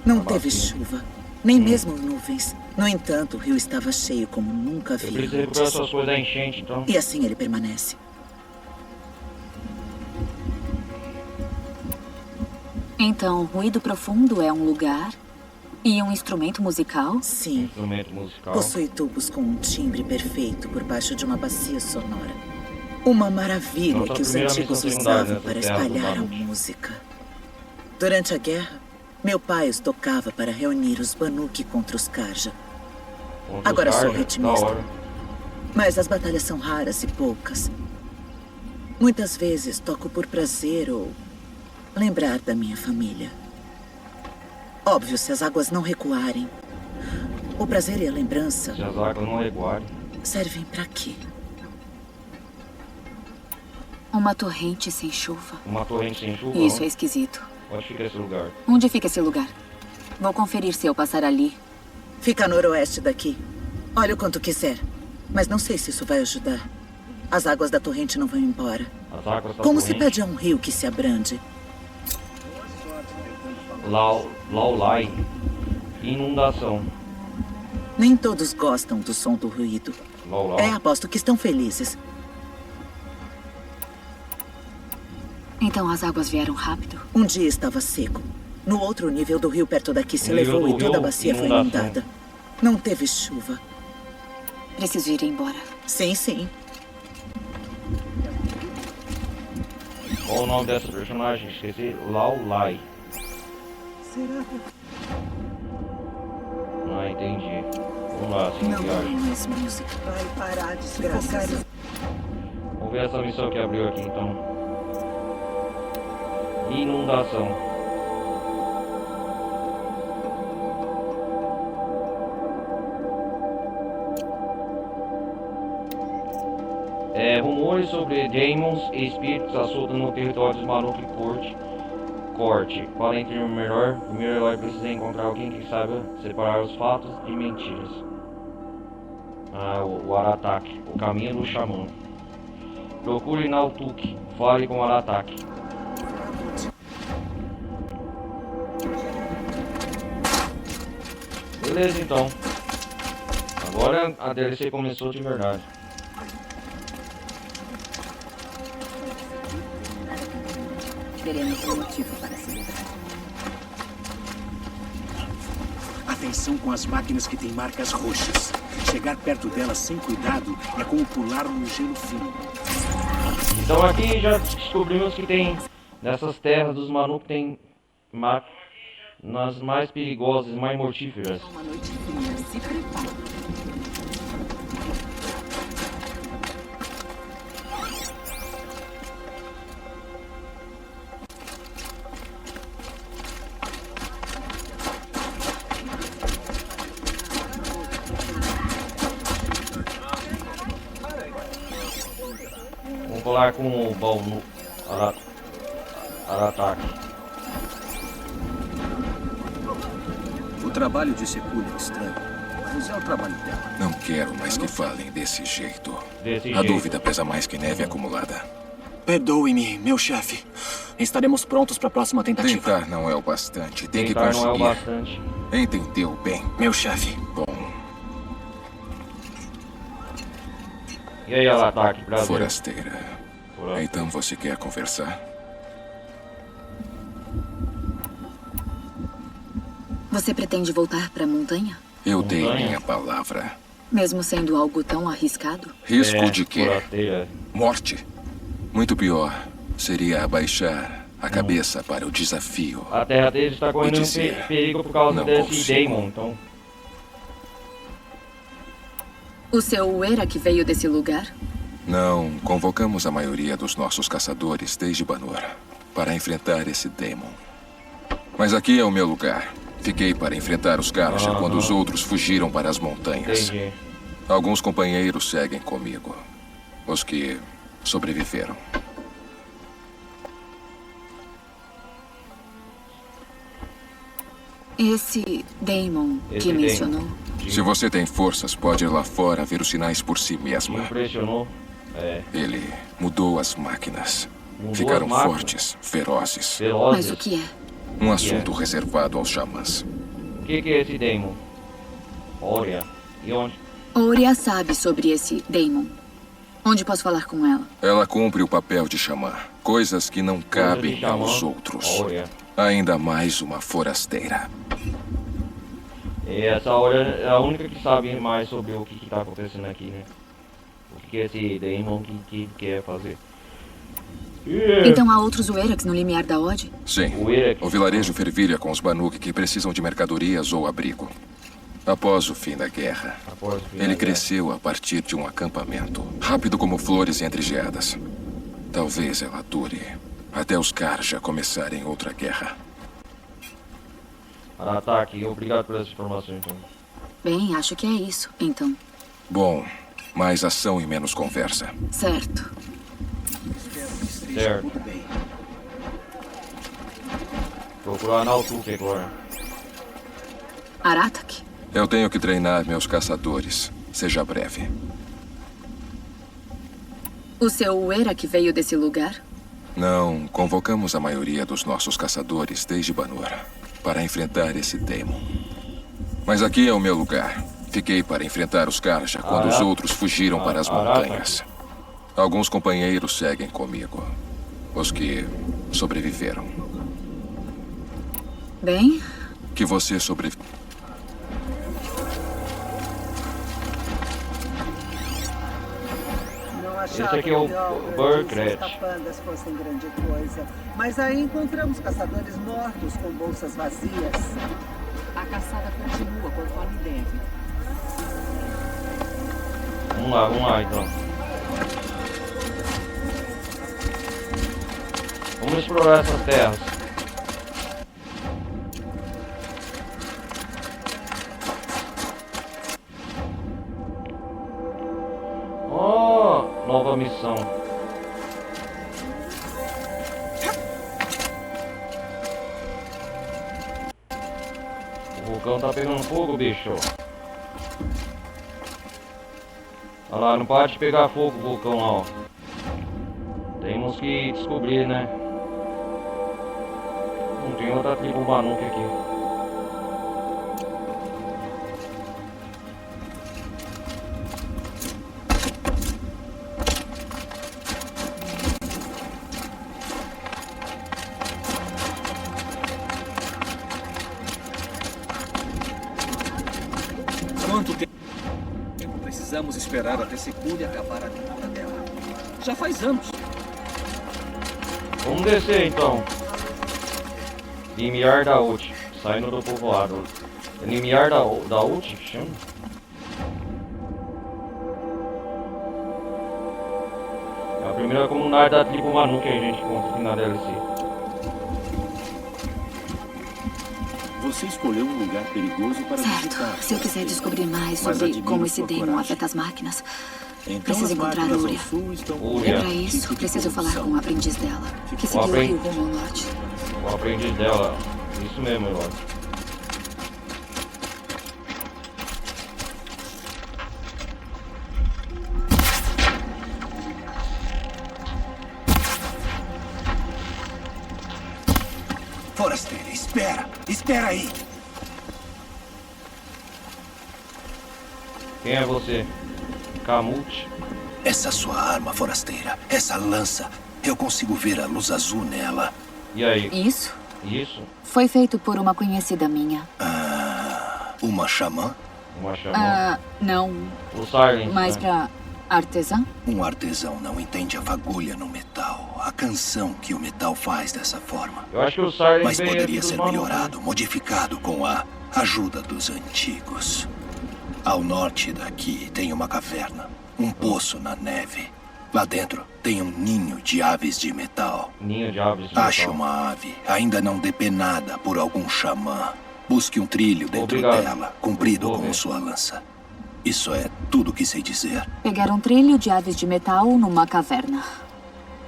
Não teve chuva, nem mesmo nuvens. No entanto, o rio estava cheio como nunca vi Eu preciso recuperar suas coisas da enchente, então. E assim ele permanece. Então, ruído profundo é um lugar e um instrumento musical? Sim. Instrumento musical. Possui tubos com um timbre perfeito por baixo de uma bacia sonora. Uma maravilha Nossa que os primeira antigos missão secundária usavam nessa para terra do espalhar a Banuki. música. Durante a guerra, meu pai os tocava para reunir os Banuki contra os Karja. Contra Agora os sou Karja? ritmista. Da hora. Mas as batalhas são raras e poucas. Muitas vezes toco por prazer ou lembrar da minha família. Óbvio, se as águas não recuarem. O prazer e a lembrança Se as águas não recuarem. servem para quê? Uma torrente sem chuva. Uma torrente sem chuva? Isso é não? esquisito. Onde fica esse lugar? Onde fica esse lugar? Vou conferir se eu passar ali. Fica a noroeste daqui. Olha o quanto quiser. Mas não sei se isso vai ajudar. As águas da torrente não vão embora. As águas da Como se torrente. pede a um rio que se abrande? Laulai. Inundação. Nem todos gostam do som do ruído. Laulau. Aposto que estão felizes. Então as águas vieram rápido? Um dia estava seco. No outro nível do rio perto daqui se O nível elevou do e toda a rio, bacia foi inundação. inundada. Não teve chuva. Preciso ir embora. Sim, sim. Qual o nome dessa personagem? Esqueci. Laulai. Ah, entendi. Vamos lá, assim, viagem. mais música. Vai parar, desgraçado. Vamos ver essa missão que abriu aqui, então. Inundação. Rumores sobre demons e espíritos assoltam no território dos Manuk Corte. Para entender melhor, o primeiro herói precisa encontrar alguém que saiba separar os fatos de mentiras. O Aratak, o caminho do xamã. Procure Nautuk, fale com o Aratak. Beleza, então. Agora a DLC começou de verdade. Teremos um motivo para celebrar. Atenção com as máquinas que têm marcas roxas. Chegar perto delas sem cuidado é como pular num gelo fino. Então aqui já descobrimos que tem nessas terras dos Manuk tem nas mais perigosas, mais mortíferas. Uma noite fria, se prepare. Vamos falar com o Balnu Aratak. O trabalho de Secule é estranho, mas é o trabalho dela. Não quero mais que falem desse jeito. Desse A jeito. dúvida pesa mais que neve acumulada. Perdoe-me, meu chefe. Estaremos prontos para a próxima tentativa. Tentar não é o bastante. Tem que Tentar não é o conseguir. bastante. Entendeu bem? Meu chefe. Bom, E aí, Aratak, prazer. forasteira. Então você quer conversar? Você pretende voltar para a montanha? Eu dei Montanha? minha palavra. Mesmo sendo algo tão arriscado? Risco de quê? Forasteira. Morte. Muito pior seria abaixar a cabeça para o desafio. A terra deles está correndo dizer, perigo por causa não desse consigo. Daemon, então. O seu Uera que veio desse lugar? Não, convocamos a maioria dos nossos caçadores desde Banur para enfrentar esse Daemon. Mas aqui é o meu lugar. Fiquei para enfrentar os Karja quando os outros fugiram para as montanhas. Entendi. Alguns companheiros seguem comigo. Os que sobreviveram. Esse Daemon Esse que Daemon. mencionou? Se você tem forças, pode ir lá fora ver os sinais por si Me mesma. impressionou. Ele mudou as máquinas. Mudou Ficaram as máquinas? fortes, ferozes. Mas Velozes. o que é? Um assunto reservado aos xamãs. O que é esse Daemon? Olha. E onde? Ouria sabe sobre esse Daemon. Onde posso falar com ela? Ela cumpre o papel de xamã. Coisas que não cabem xamã. aos outros. Olha. Ainda mais uma forasteira. E essa hora é a única que sabe mais sobre o que está acontecendo aqui, né? O que é esse Daemon que quer fazer. Então há outros Uerax no limiar da Ode? Sim. O Eric. O vilarejo fervilha com os Banuk que precisam de mercadorias ou abrigo. Após o fim da guerra, Após o fim da ele guerra. cresceu a partir de um acampamento. Rápido como flores entre geadas. Talvez ela dure até os Karja começarem outra guerra. Aratak, obrigado por essa informação, então. Bem, acho que é isso, então. Bom, mais ação e menos conversa. Certo. Certo. Procurar Nautuk agora. Aratak? Eu tenho que treinar meus caçadores. Seja breve. O seu Uera que veio desse lugar? Não, convocamos a maioria dos nossos caçadores desde Banura para enfrentar esse Daemon. Mas aqui é o meu lugar. Fiquei para enfrentar os Karja quando os outros fugiram para as montanhas. Alguns companheiros seguem comigo. Os que sobreviveram. Bem... Que você sobreviveu. Esse aqui é o Burkred. Os capangas fossem grande coisa. Mas aí encontramos caçadores mortos com bolsas vazias. A caçada continua conforme deve. Vamos lá então. Vamos explorar essas terras. Oh, nova missão. O vulcão tá pegando fogo, bicho. Olha lá, não pode pegar fogo o vulcão lá, ó. Temos que descobrir, né? Não tem outra tribo Banuk aqui. Quanto tempo precisamos esperar até Secúlia acabar a luta dela? Já faz anos. Vamos descer então. Limiar da Ult, saindo do povoado. Limiar da Ult que chama? É a primeira comunidade da tribo Manu que a gente encontra aqui na DLC. Você escolheu um lugar perigoso para visitar. Certo. Se eu quiser descobrir mais sobre como esse Daemon afeta as máquinas, preciso encontrar a Uria. E para isso, preciso falar com o aprendiz dela, que seguiu o rio rumo ao norte. O aprendiz dela, isso mesmo, eu acho. Forasteira, espera! Espera aí! Quem é você? Kamut? Essa sua arma, forasteira, essa lança, eu consigo ver a luz azul nela. E aí? Isso? Isso? Foi feito por uma conhecida minha. Uma xamã? Uma xamã? Não. O Silence, mas né? pra artesã? Um artesão não entende a fagulha no metal, a canção que o metal faz dessa forma. Eu acho que o Silence Mas veio poderia aqui ser dos melhorado, modificado com a ajuda dos antigos. Ao norte daqui tem uma caverna, um poço na neve. Lá dentro tem um ninho de aves de metal. Ninho de aves de metal. Ache uma ave ainda não depenada por algum xamã. Busque um trilho dentro dela, comprido como sua lança. Isso é tudo que sei dizer. Pegar um trilho de aves de metal numa caverna.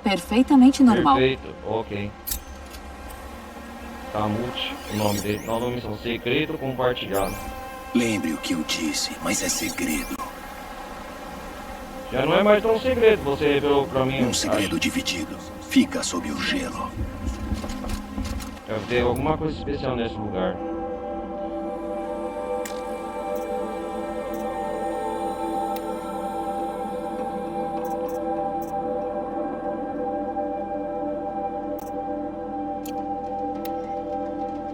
Perfeitamente normal. Perfeito, ok. Kamut, o nome dele. Nova missão, segredo compartilhado. Lembre o que eu disse, mas é segredo. Já não é mais tão segredo, você revelou pra mim. Um segredo dividido. Fica sob o gelo. Deve ter alguma coisa especial nesse lugar.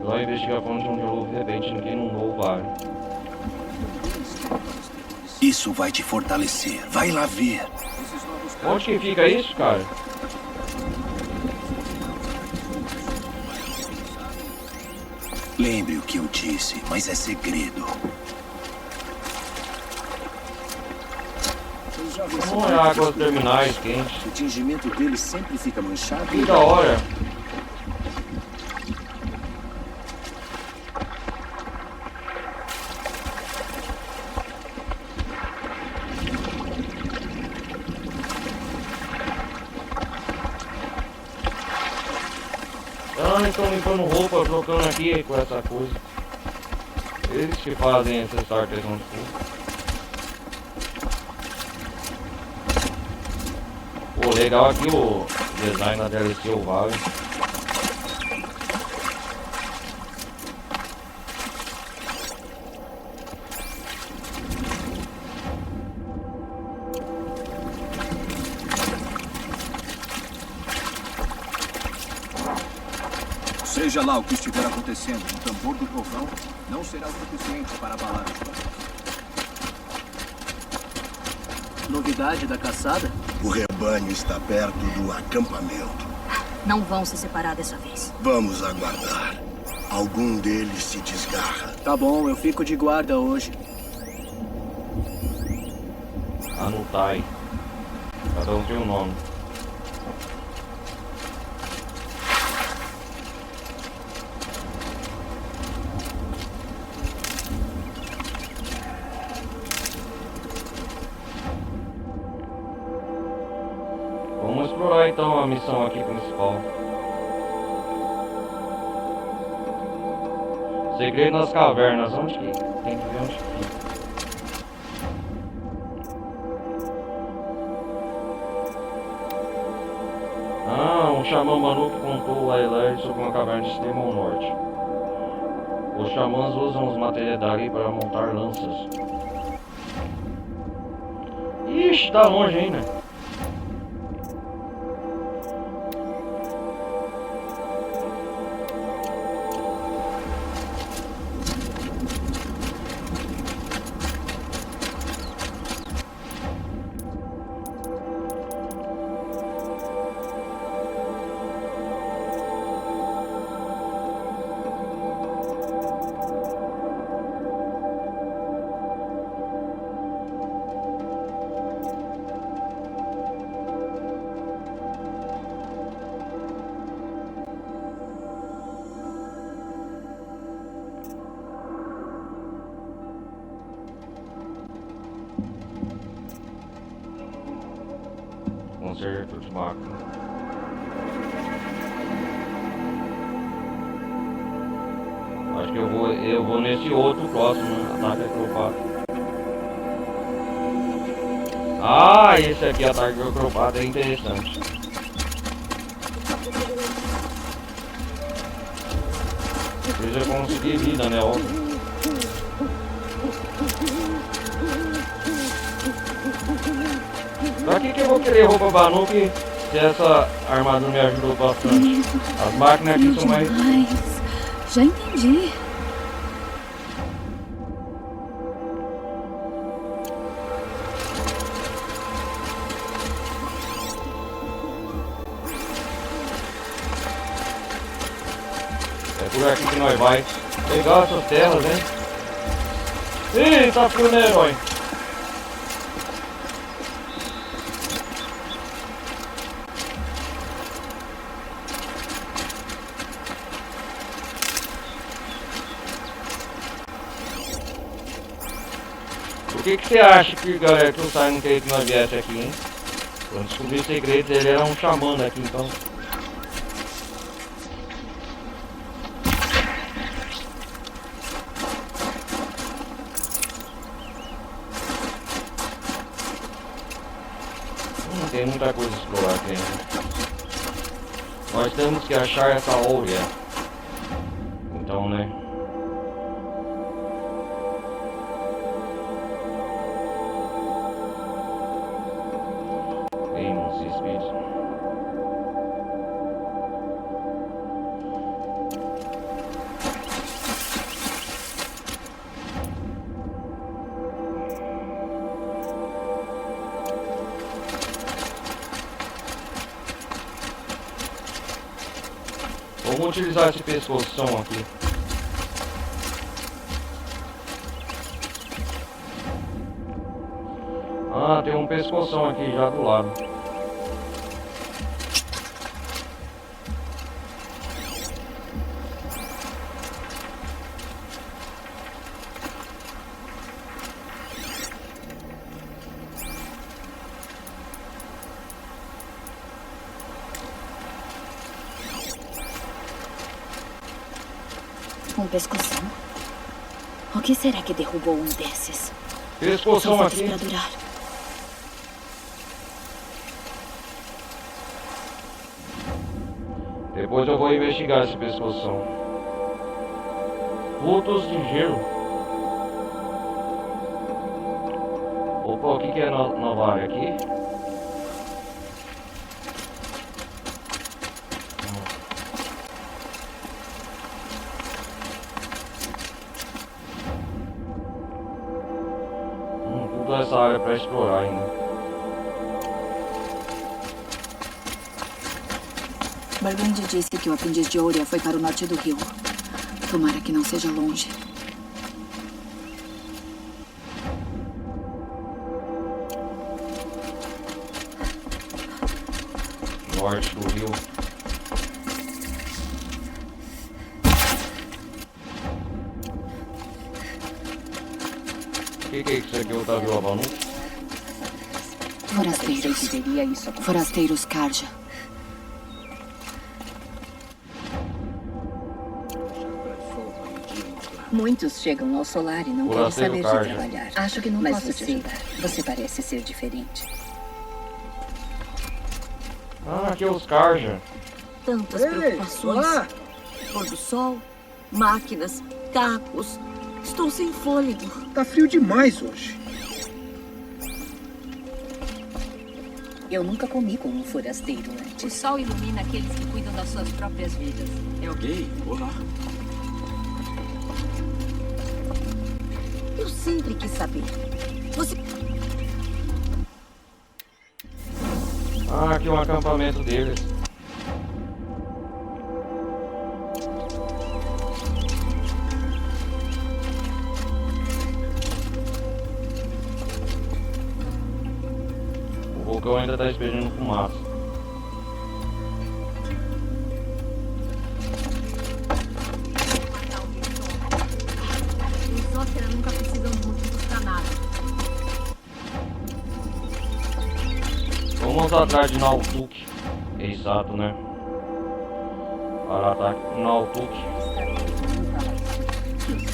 Lá investigar a fonte onde houve repente ninguém inundou o vale. Isso vai te fortalecer. Vai lá ver. Onde que fica isso, cara? Lembre o que eu disse, mas é segredo. Vamos olhar águas terminais quentes. O tingimento dele sempre fica manchado. Que da hora. Estão limpando roupa, trocando aqui com essa coisa. Eles que fazem essa artesão de fogo. Pô, legal aqui o design da DLC, o Vale. Seja lá o que estiver acontecendo, o tambor do trovão não será o suficiente para abalar os planos. Novidade da caçada? O rebanho está perto do acampamento. Não vão se separar dessa vez. Vamos aguardar. Algum deles se desgarra. Tá bom, eu fico de guarda hoje. Anutai. Cada um tem um nome. Vamos explorar então a missão aqui principal. Segredo nas cavernas. Onde que? Tem que ver onde que fica. Ah, um xamã Manuque contou a Elair sobre uma caverna de extremo ao norte. Os xamãs usam os materiais dali para montar lanças. Ixi, tá longe ainda. Concerto de máquina. Acho que eu vou nesse outro próximo, né? Ataque acrobático. Ah, esse aqui, ataque acrobático, é interessante. Eu já consegui vida, né? Óbvio. Pra que eu vou querer roupa Banuque se essa armadura me ajudou bastante? As máquinas aqui são mais... Já entendi. É por aqui que nós vai. Legal essas terras, hein? Ih, tá frio, né, herói? O que você acha que, galera, que o Sai não queria que nós viesse aqui, hein? Quando descobri os segredos, ele era um xamã daqui, então. Não tem muita coisa a explorar aqui ainda. Nós temos que achar essa Ouria. Então, né? Vamos utilizar esse pescoção aqui. Ah, tem um pescoção aqui já do lado. Um pescoção? O que será que derrubou um desses? Pescoção Só aqui. para durar. Depois eu vou investigar esse pescoção. Frutos de gelo. Opa, o que é navalha aqui? Toda essa área para explorar ainda. Bargandi disse que o aprendiz de Ouria foi para o norte do rio. Tomara que não seja longe. Norte do rio. O que é isso aqui, Otávio Abanu? Forasteiros Karja. Muitos chegam ao solar e não querem saber de Karja. trabalhar. Acho que não posso te ajudar. Você parece ser diferente. Ah, aqui é os Karja. Tantas preocupações. Pôr do sol, máquinas, cacos. Estou sem fôlego. Tá frio demais hoje. Eu nunca comi com um forasteiro antes. O sol ilumina aqueles que cuidam das suas próprias vidas. É o Ei, olá. Eu sempre quis saber. Você... Ah, aqui é um acampamento deles. O vulcão ainda está expelindo fumaça. Os Ópera nunca precisam de motivos pra nada. Vamos atrás de Naltuk. Exato, né? Para ataque Naltuk.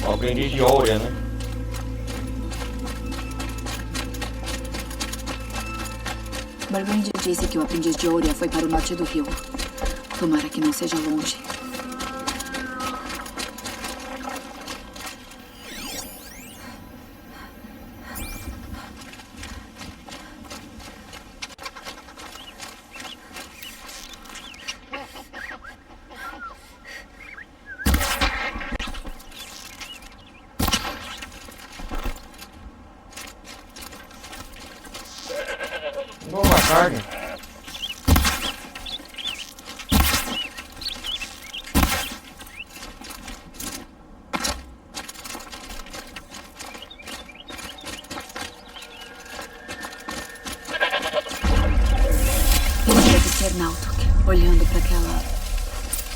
O aprendiz de Ouria, né? Bargandi disse que o aprendiz de Ouria foi para o norte do rio. Tomara que não seja longe. Boa tarde. Ele deve ser Naltuk, olhando para aquela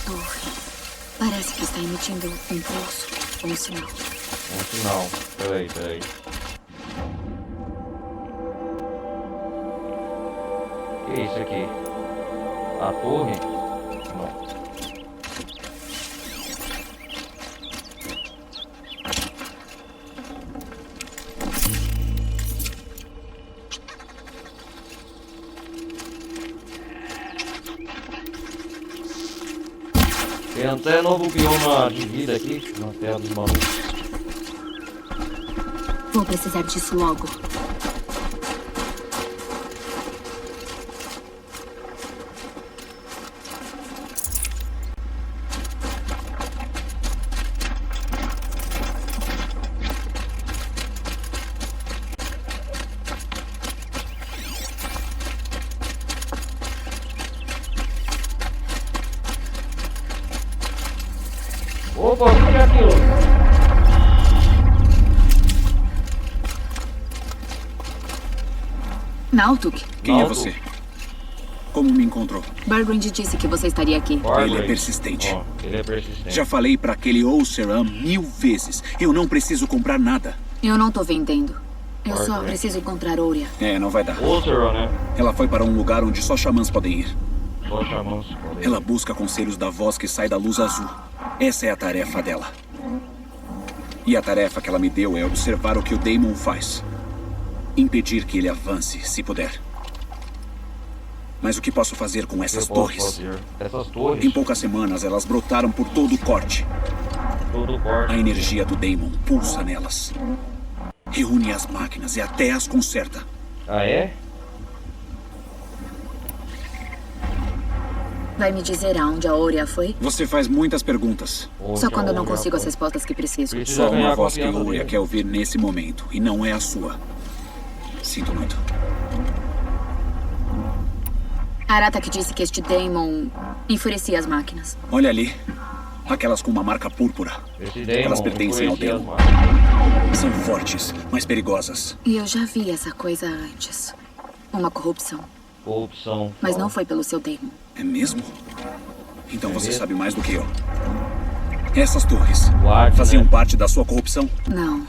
torre. Parece que está emitindo um pulso ou um sinal. Um sinal. Peraí. O que é isso aqui? A torre? Não. Tem até novo bioma de vida aqui na Terra dos Malucos. Vou precisar disso logo. Opa, o que é aquilo? Naltuk? Quem é você? Como me encontrou? Bargandi disse que você estaria aqui. Ele é persistente. Ele é persistente. Já falei pra aquele Oseram 1000 vezes. Eu não preciso comprar nada. Eu não tô vendendo. Eu só preciso encontrar Ouria. Não vai dar. Oseram, né? Ela foi para um lugar onde só xamãs podem ir. Só xamãs podem ir. Ela busca conselhos da voz que sai da luz azul. Essa é a tarefa dela. E a tarefa que ela me deu é observar o que o Daemon faz. Impedir que ele avance, se puder. Mas o que posso fazer com essas torres? Essas torres? Em poucas semanas, elas brotaram por todo o corte. Todo o corte. A energia do Daemon pulsa nelas. Reúne as máquinas e até as conserta. Ah, é? Vai me dizer aonde a Ouria foi? Você faz muitas perguntas. Só quando eu não consigo as respostas que preciso. Só uma voz que a Ouria quer ouvir nesse momento, e não é a sua. Sinto muito. Aratak disse que este Daemon enfurecia as máquinas. Olha ali. Aquelas com uma marca púrpura. Elas pertencem ao Daemon. São fortes, mas perigosas. E eu já vi essa coisa antes. Uma corrupção. Corrupção. Mas não foi pelo seu Daemon. É mesmo? Então você sabe mais do que eu. Essas torres faziam parte da sua corrupção? Não.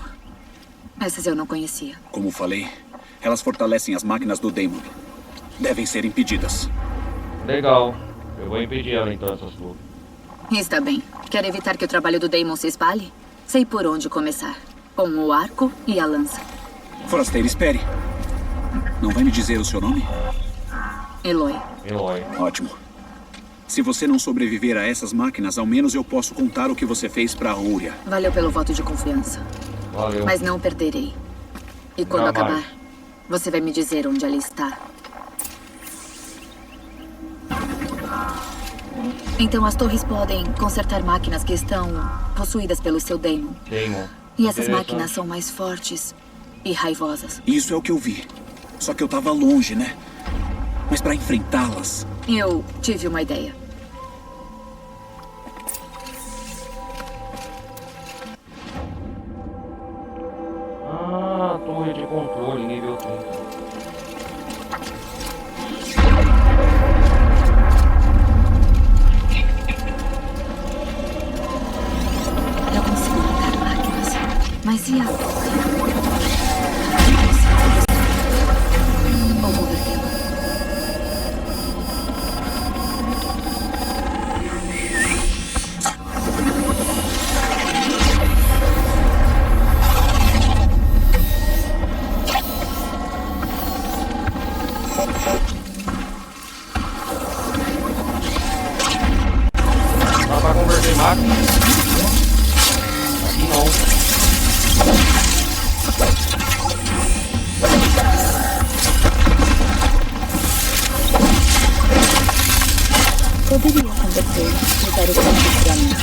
Essas eu não conhecia. Como falei, elas fortalecem as máquinas do Daemon. Devem ser impedidas. Legal. Eu vou impedir ela então, essas torres. Está bem. Quer evitar que o trabalho do Daemon se espalhe? Sei por onde começar. Com o arco e a lança. Forasteiro, espere. Não vai me dizer o seu nome? Eloy. Eloy. Ótimo. Se você não sobreviver a essas máquinas, ao menos eu posso contar o que você fez pra Ouria. Valeu pelo voto de confiança. Valeu. Mas não perderei. E quando acabar, você vai me dizer onde ela está. Então as torres podem consertar máquinas que estão possuídas pelo seu Daemon. E essas máquinas são mais fortes e raivosas. Isso é o que eu vi. Só que eu tava longe, né? Mas pra enfrentá-las... Eu tive uma ideia. Ah, torre de controle, nível 30. Eu consigo matar máquinas. Mas e a torre? Ou convertê-la? Dá pra converter máquina? Aqui não. Poderia converter e dar o campo pra mim.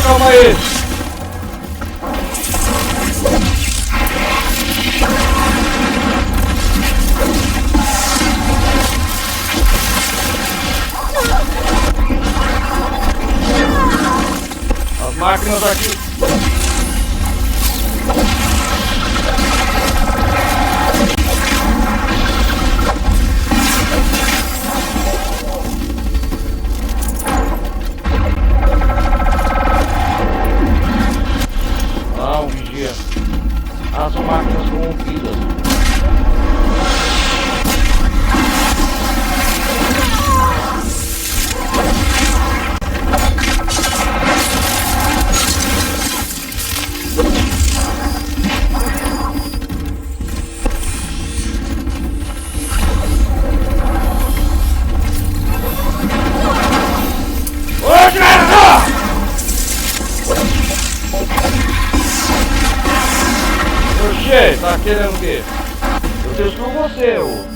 Calma aí! As máquinas aqui. As máquinas corrompidas. Oxê, tá querendo o quê? Eu destruo você, ô.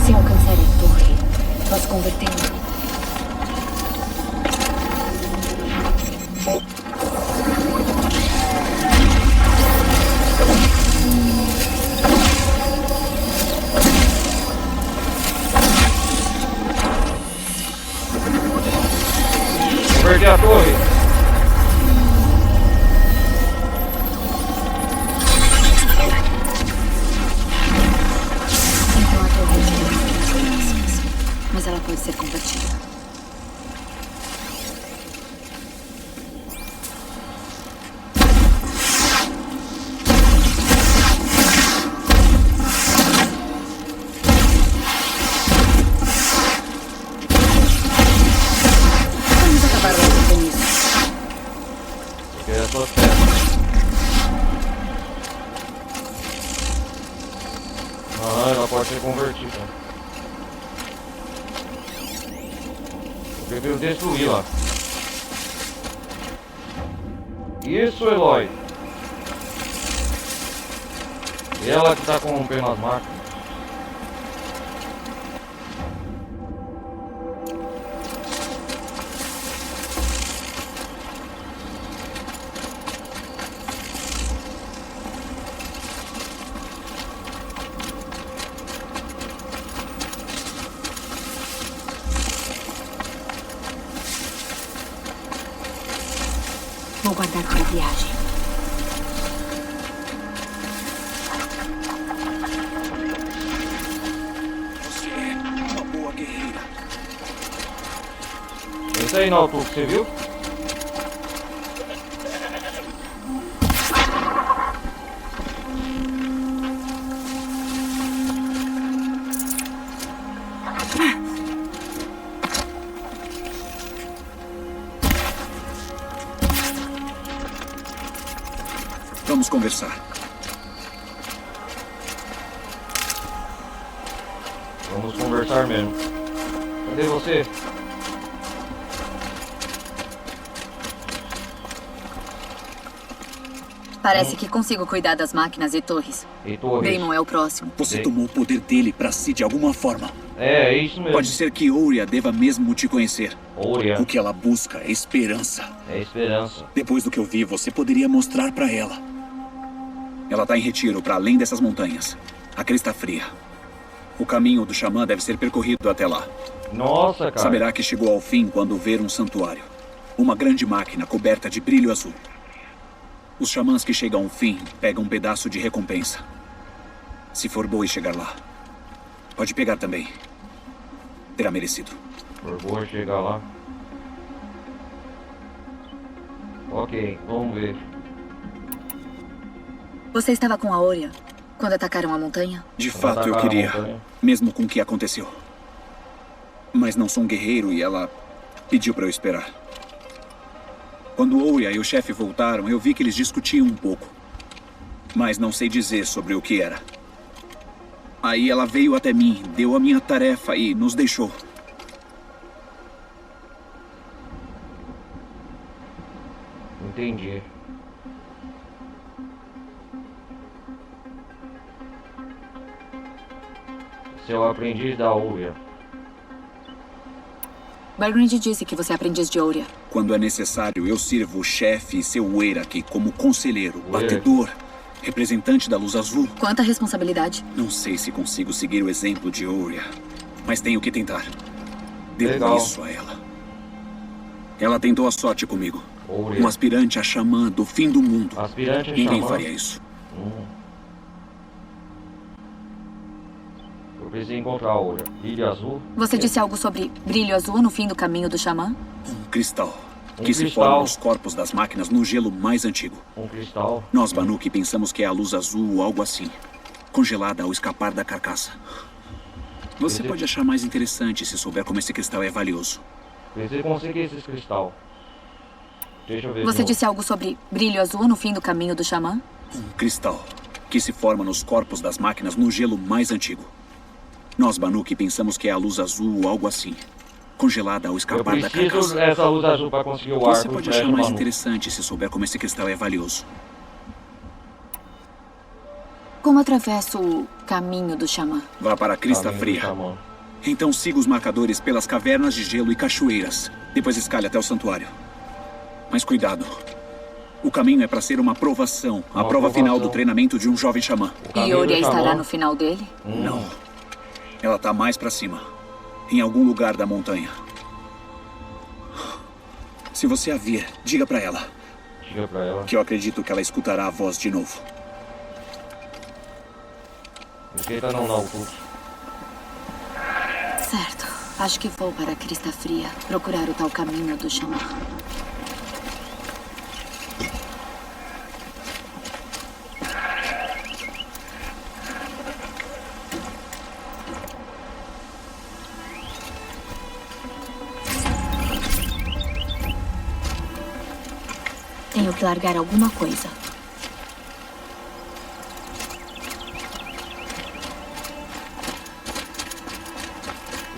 Se alcançar a torre, posso convertê-la. Porque é só peças. Ah, ela pode ser convertida. Eu prefiro destruí-la. Isso, Eloy. Ela que tá corrompendo as máquinas. Vou guardar para a viagem. Você é uma boa guerreira. Esse aí, Nautu, você viu? Vamos conversar. Vamos conversar mesmo. Cadê você? Parece que consigo cuidar das máquinas e torres. Damon é o próximo. Você tomou o poder dele pra si de alguma forma. É isso mesmo. Pode ser que Ouria deva mesmo te conhecer. Ouria. O que ela busca é esperança. É esperança. Depois do que eu vi, você poderia mostrar pra ela. Ela tá em retiro pra além dessas montanhas. A Crista Fria. O caminho do xamã deve ser percorrido até lá. Nossa, cara. Saberá que chegou ao fim quando ver um santuário. Uma grande máquina coberta de brilho azul. Os xamãs que chegam ao fim pegam um pedaço de recompensa. Se for boa e chegar lá, pode pegar também. Terá merecido. For boa chegar lá. Ok, vamos ver. Você estava com a Ouria quando atacaram a montanha? De fato, eu queria. Mesmo com o que aconteceu. Mas não sou um guerreiro e ela pediu para eu esperar. Quando Ouria e o chefe voltaram, eu vi que eles discutiam um pouco. Mas não sei dizer sobre o que era. Aí ela veio até mim, deu a minha tarefa e nos deixou. Entendi. Seu aprendiz da Ouria. Bargrind disse que você é aprendiz de Ouria. Quando é necessário, eu sirvo o chefe e seu Weyrak como conselheiro, batedor, representante da Luz Azul. Quanta responsabilidade. Não sei se consigo seguir o exemplo de Ouria, mas tenho que tentar. Devo Legal. isso a ela. Ela tentou a sorte comigo. Ouria. Um aspirante a xamã do fim do mundo. Aspirante a Ninguém xamã? faria isso. Eu precisei encontrar a Ouria. Brilho azul. Você disse algo sobre brilho azul no fim do caminho do xamã? Um cristal. Um Que se cristal. forma nos corpos das máquinas no gelo mais antigo. Um cristal. Nós, Banuk, pensamos que é a luz azul ou algo assim. Congelada ao escapar da carcaça. Você pode achar mais interessante se souber como esse cristal é valioso. Precisei conseguir esse cristal. Deixa eu ver. Você disse algo sobre brilho azul no fim do caminho do xamã? Um cristal. Que se forma nos corpos das máquinas no gelo mais antigo. Nós, Banuk, pensamos que é a luz azul ou algo assim. Congelada ao Eu escapar da preciso carcaça. dessa luz azul para conseguir o arco. Você pode achar mais interessante se souber como esse cristal é valioso. Como atravesso o caminho do xamã? Vá para a Crista Fria. Então siga os marcadores pelas cavernas de gelo e cachoeiras. Depois escale até o santuário. Mas cuidado. O caminho é para ser uma provação. A prova final do treinamento de um jovem xamã. E Ouria estará no final dele? Não. Ela tá mais para cima. Em algum lugar da montanha. Se você a vir, diga para ela. Diga pra ela. Que eu acredito que ela escutará a voz de novo. Tenta não dar o pulso. Certo. Acho que vou para a Crista Fria procurar o tal caminho do xamã. Tenho que largar alguma coisa.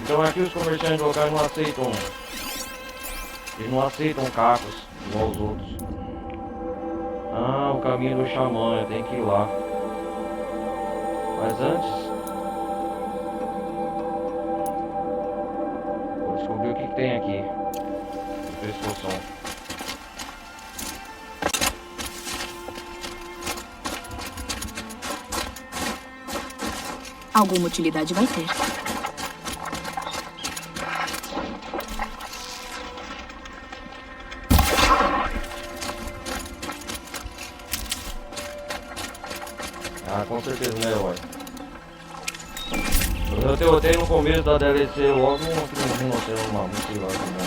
Então aqui os comerciantes locais não aceitam. Eles não aceitam cacos igual os outros. Ah, o caminho do xamã, eu tenho que ir lá. Mas antes, vou descobrir o que tem aqui no pescoção. Alguma utilidade vai ter. Ah, com certeza, né, herói? Eu derrotei no começo da DLC logo um rinoceronte, uma sei lá como é.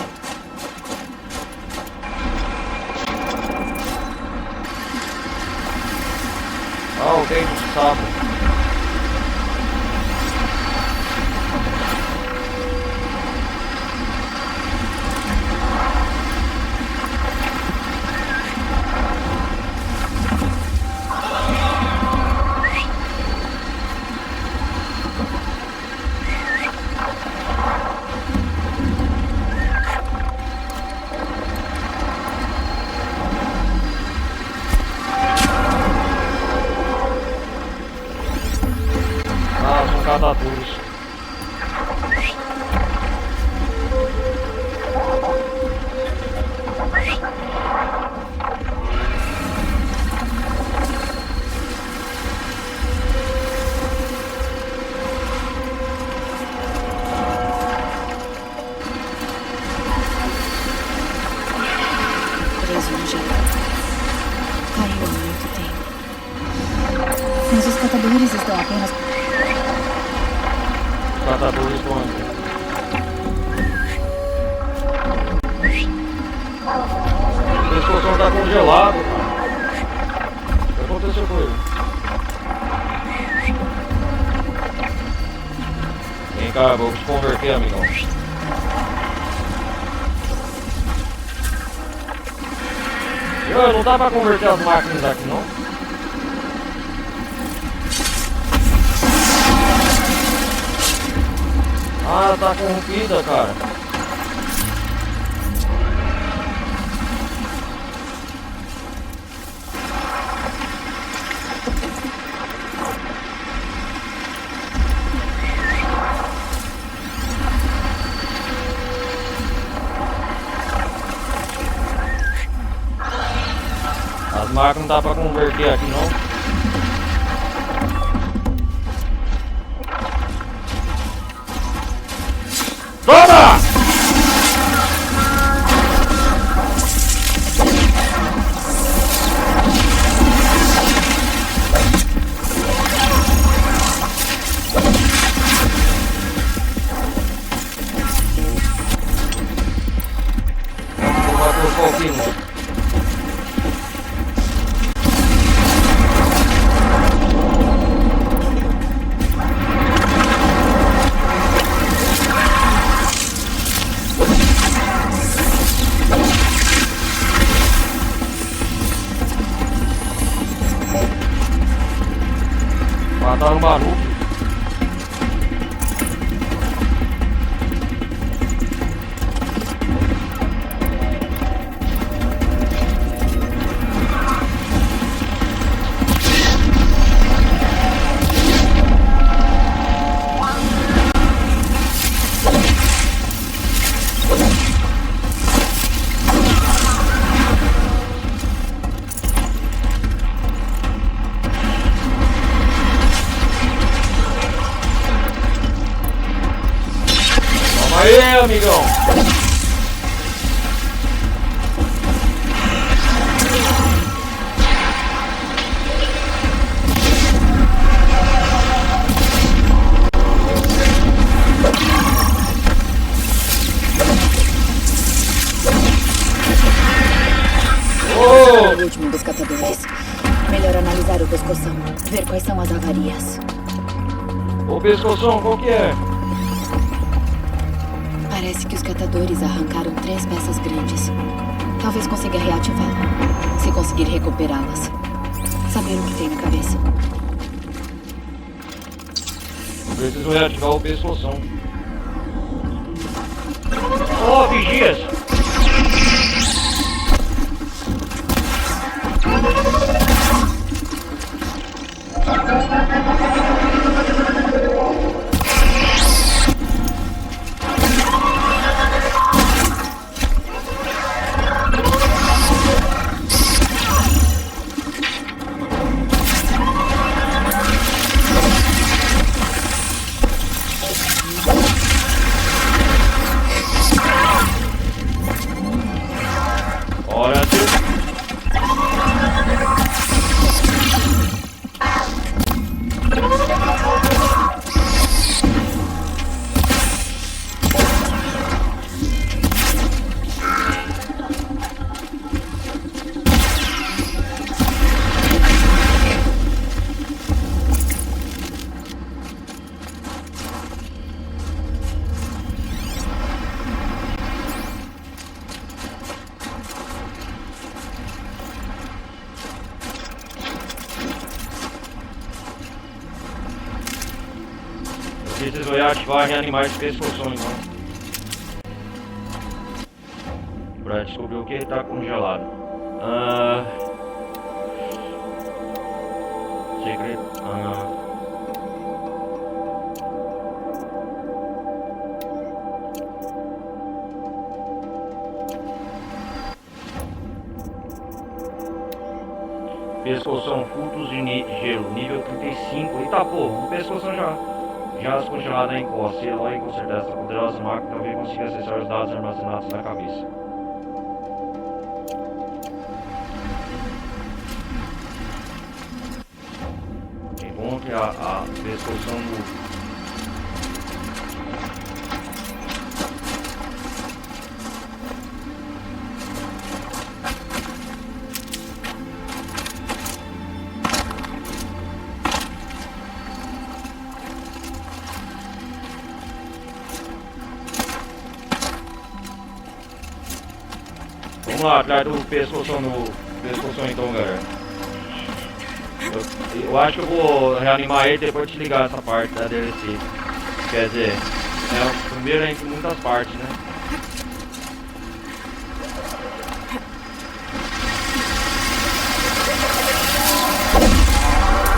Ah, o dente de sapo. Catadores. Preso no gelo. Caiu há muito tempo. Mas os catadores estão apenas... Catadores estão aqui. O pescoção tá congelado, cara. O que aconteceu com ele? Vem cá, vou te converter, amigão. Não dá pra converter as máquinas aqui, não? Ah, tá corrompida, cara. As máquinas não dá pra converter aqui, não? Toma! Vou bater o foguinho. Mataram um barulho. Aê, amigão! O último dos catadores. Melhor analisar o pescoção, ver quais são as avarias. Ô pescoção, qual que é? Parece que os catadores arrancaram 3 peças grandes. Talvez consiga reativá-lo. Se conseguir recuperá-las. Saber o que tem na cabeça. Preciso reativar o pescoção. Oh, vigias! Preciso reativar e reanimar esse pescoção, então. Pra descobrir o que tá congelado. Secret. Pescoção cultos de gelo, nível 35. Eita porra, o pescoção já descongelado em encosta. Se ela consertar essa poderosa máquina, talvez consiga acessar os dados armazenados na cabeça. Encontre a pescoção do... Vamos lá, atrás do pescoção então, galera. Eu acho que eu vou reanimar ele depois de desligar essa parte da DLC. Quer dizer, é o primeiro entre muitas partes, né?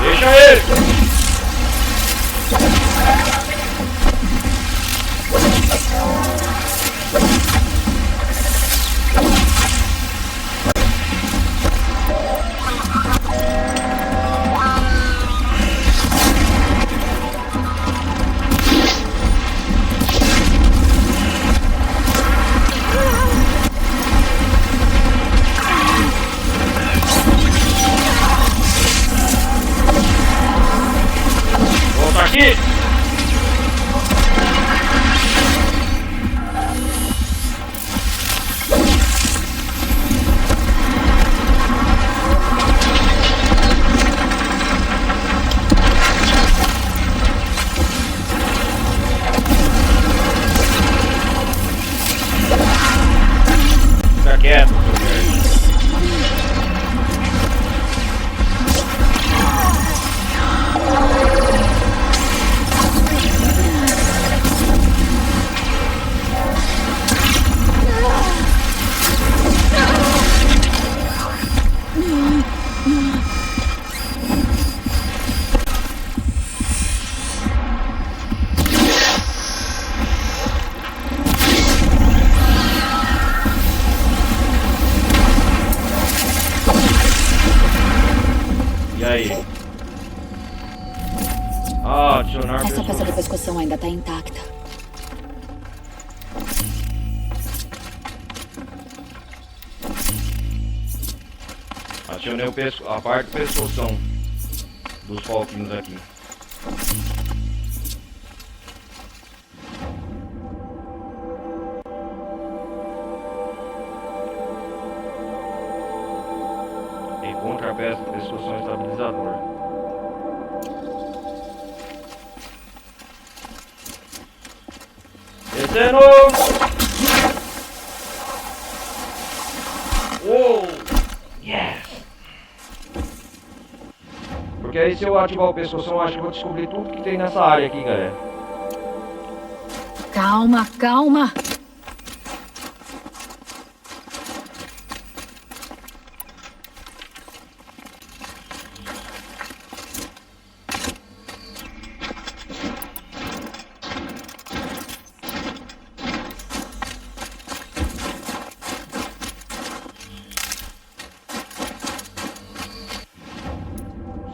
Deixa ele! Volta aqui! Fica quieto, seu velho. E aí? Ah, adicionar Essa peça do pescoção ainda tá intacta. Acionei a parte do pescoção dos falquinos aqui. Encontre a peça do pescoção estabilizador. Descendo! Uou! Yes! Porque aí se eu ativar o pescoço, eu acho que eu vou descobrir tudo que tem nessa área aqui, galera. Calma, calma.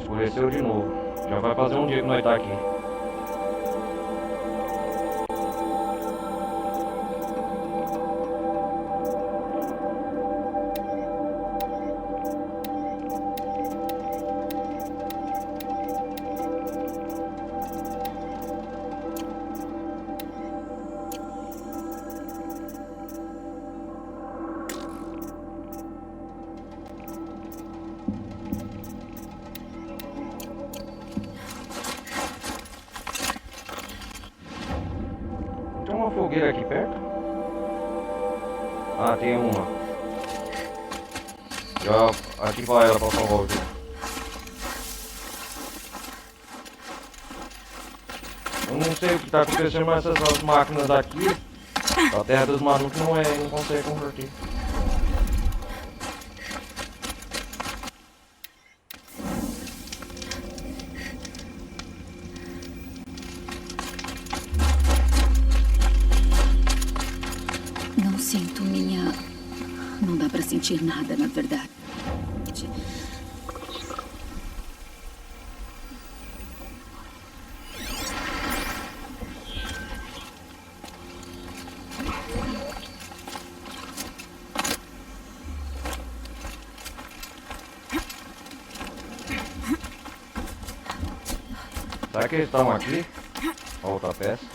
Escureceu de novo. Já vai fazer um dia que nós tá aqui. Tem uma fogueira aqui perto? Ah, tem uma. Já ativar ela pra salvar o jogo. Eu não sei o que tá acontecendo, mas essas máquinas daqui, a terra dos malucos não consegue converter. Não sinto minha... Não dá pra sentir nada, na verdade. Será que eles estão aqui? A outra peça.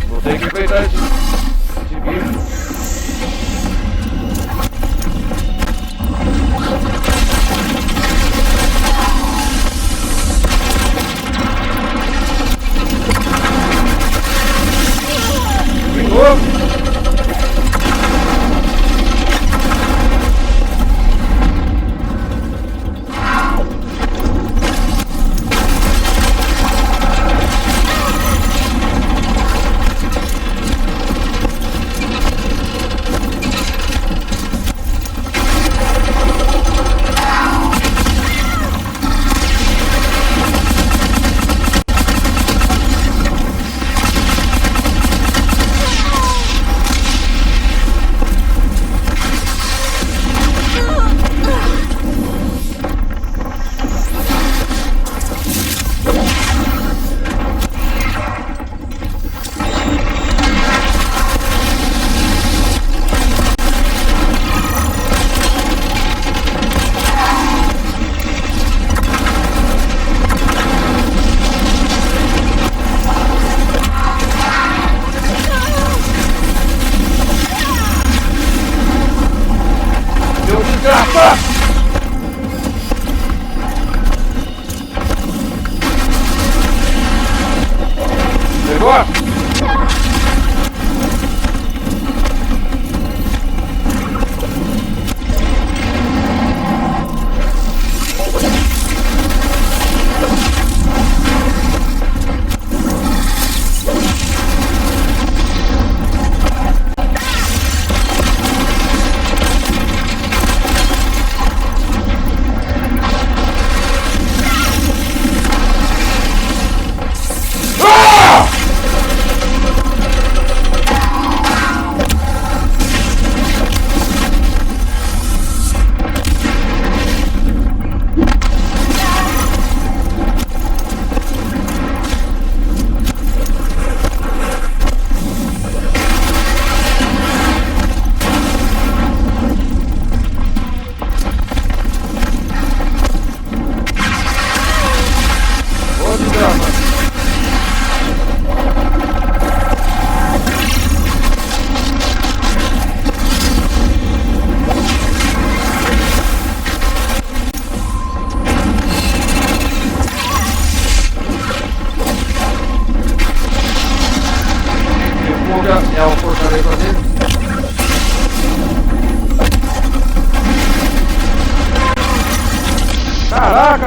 Vou ter que pegar esse bicho.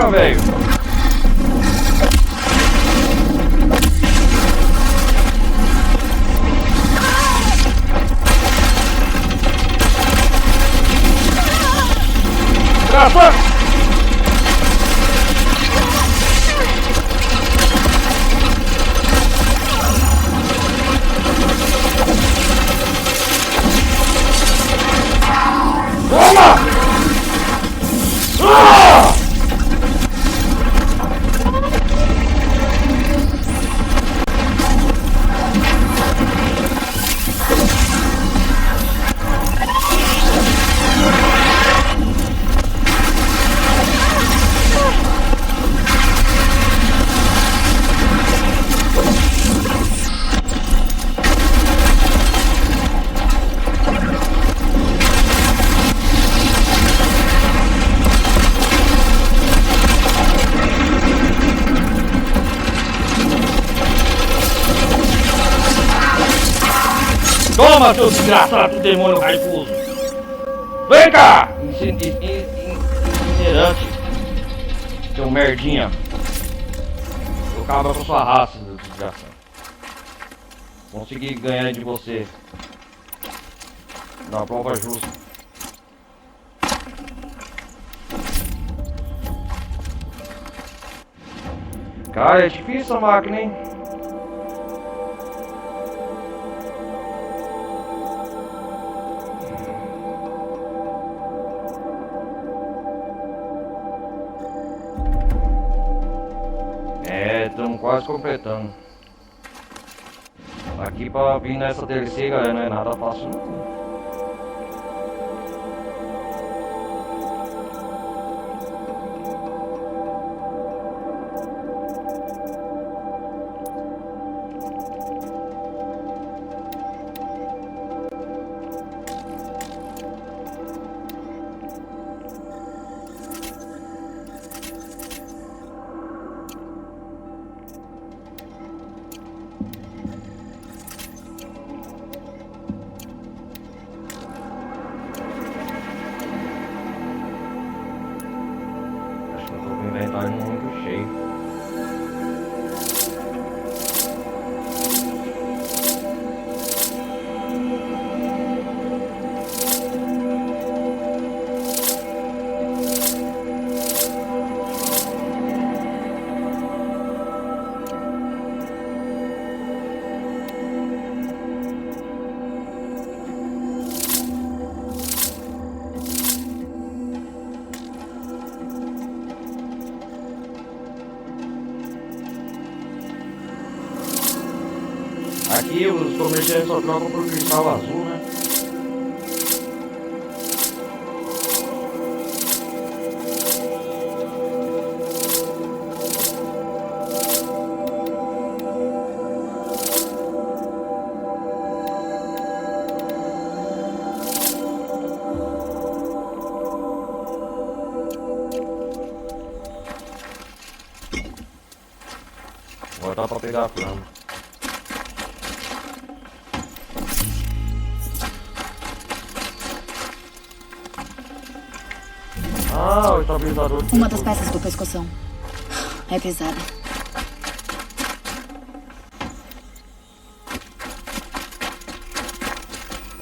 Pega, velho. Graça! Toma! Ah! Toma, seu desgraçado demônio raivoso! Vem cá! Itinerante! Seu merdinha! Eu acabo com sua raça, seu desgraçado! Consegui ganhar de você. Na prova justa. Cara, é difícil essa máquina, hein? Estamos quase completando. Aqui pra vir nessa DLC, galera, não é nada fácil não. Muito cheio. Aqui os comerciantes só trocam por cristal azul, né? Agora dá pra pegar a flama. Ah, o estabilizador. Uma das peças do pescoção. É pesada.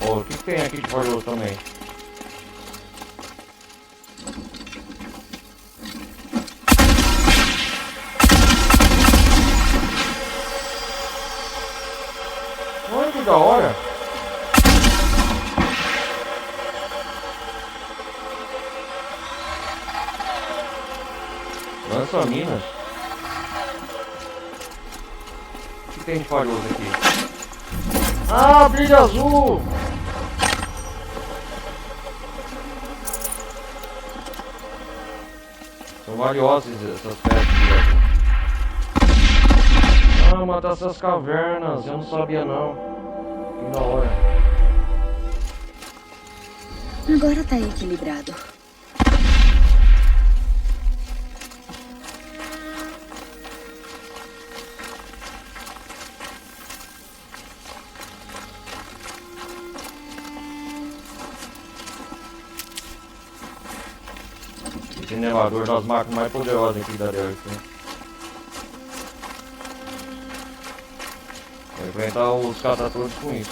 Oh, o que tem aqui de valioso também? Olha que da hora! Lança minas. O que tem de falhoso aqui? Ah, brilho azul! São valiosas essas peças aqui. Ah, matar essas cavernas, eu não sabia não. Que da hora. Agora tá equilibrado. Esse nevador das máquinas mais poderosas aqui da DLC. Vou enfrentar os catadores com isso.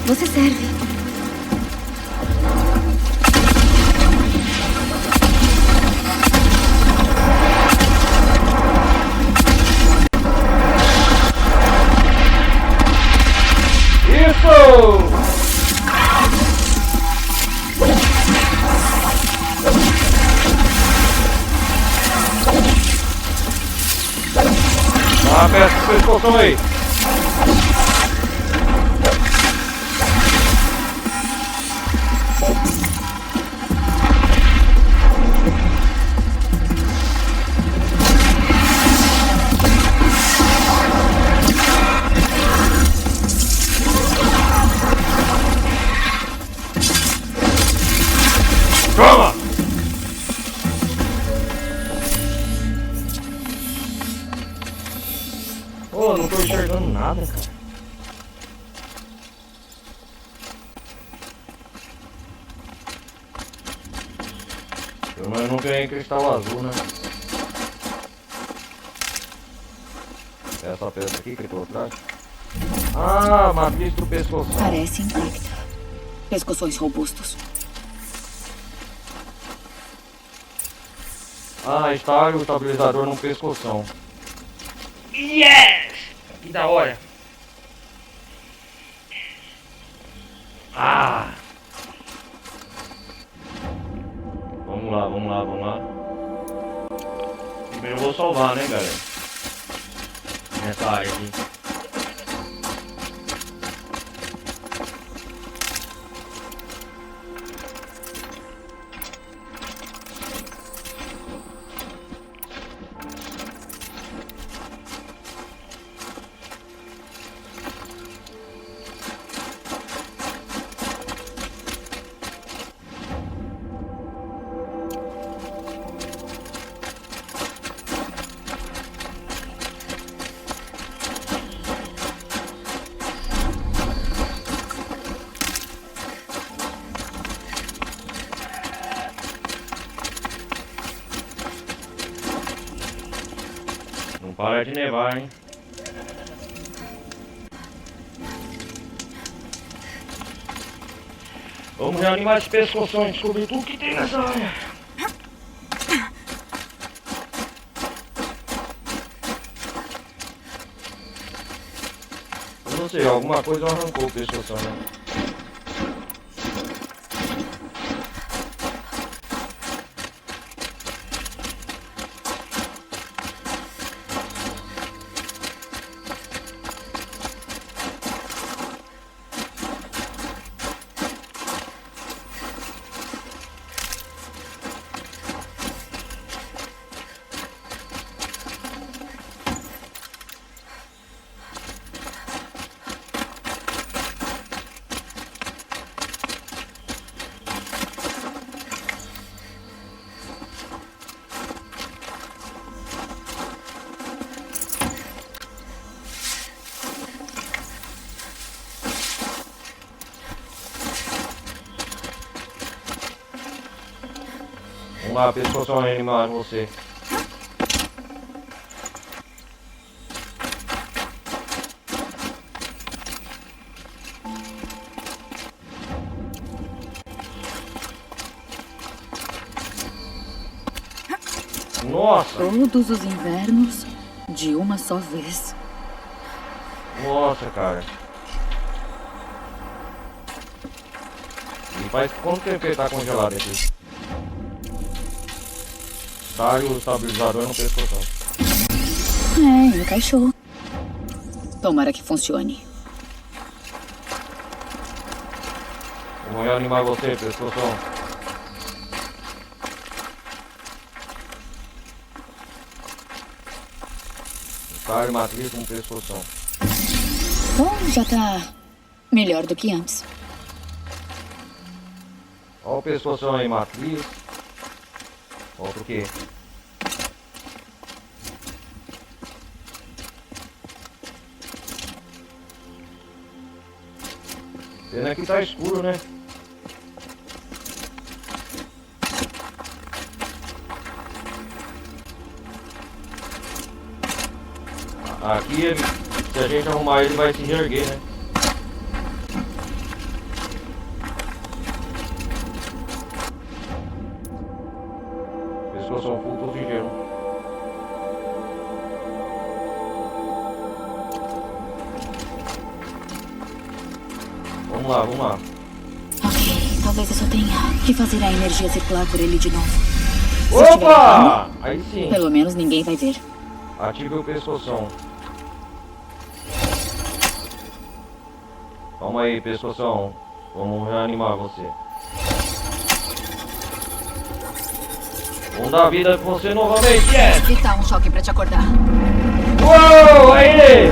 Você serve. Aperta esse pescoção aí. Toma! Pô, não tô enxergando nada, cara. Pelo menos não ganhei cristal azul, né? Essa peça aqui que eu tô atrás. Ah, matriz do pescoço. Parece intacta. Pescoções robustos. Ah, está o estabilizador no pescoção. Yes! Que da hora! Ah! Vamos lá, vamos lá, vamos lá. Primeiro eu vou salvar, né, galera? Nessa área aqui. Para de nevar, hein? Vamos reanimar esse pescoção e descobrir tudo que tem nessa área. Eu não sei, alguma coisa arrancou o pescoção, né? Vamos lá, pescoção animal em você. Nossa! Todos os invernos de uma só vez. Nossa, cara. E faz quanto tempo que ele tá congelado aqui? Tá o estabilizador no pescoção. Encaixou. Tomara que funcione. Vou reanimar você, pescoção. Tá matriz com pescoção. Bom, já tá melhor do que antes. Olha o pescoção aí, matriz. Outro quê? Pena que tá escuro, né? Aqui, se a gente arrumar ele, vai se reerguer, né? Pescoção full, tô de gelo. Vamos lá, vamos lá. Ok, talvez eu só tenha que fazer a energia circular por ele de novo. Opa! Aí sim. Pelo menos ninguém vai ver. Ative o pescoção. Calma aí, pescoção. Vamos reanimar você. Vamos dar vida pra você novamente, yes! E tá um choque pra te acordar. Uou! Aí!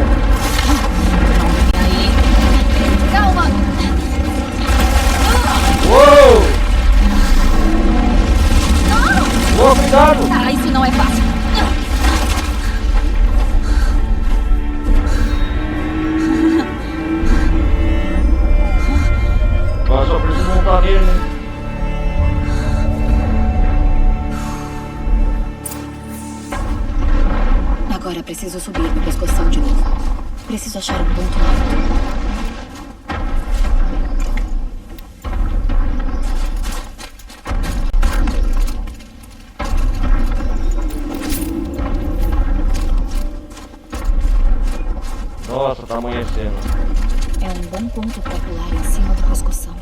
Calma! Uou! Uou, cuidado! Tá, isso não é fácil. Agora só preciso montar nele, né? Agora preciso subir no pescoção de novo. Preciso achar um ponto alto. Nossa, tá amanhecendo. É um bom ponto pra pular em cima do pescoção.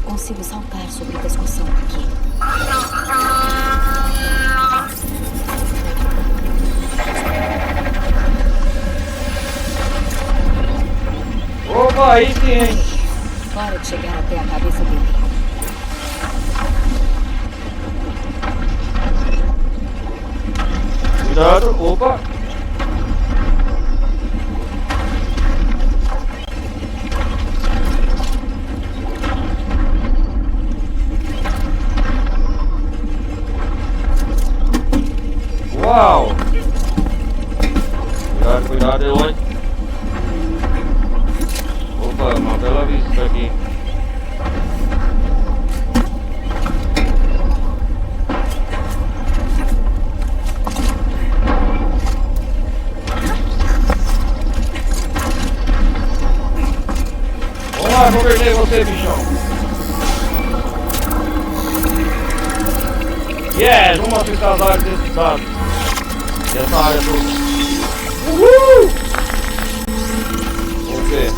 Consigo saltar sobre o pescoção aqui. Opa, aí sim, hein? Hora de chegar até a cabeça dele. Cuidado, opa! Uau! Cuidado, cuidado, Eloy. Opa, uma bela vista aqui. Vamos lá, conversei você, bichão. Yes, vamos acertar as áreas desse estado. Essa área toda. Uhul! Vamos ver.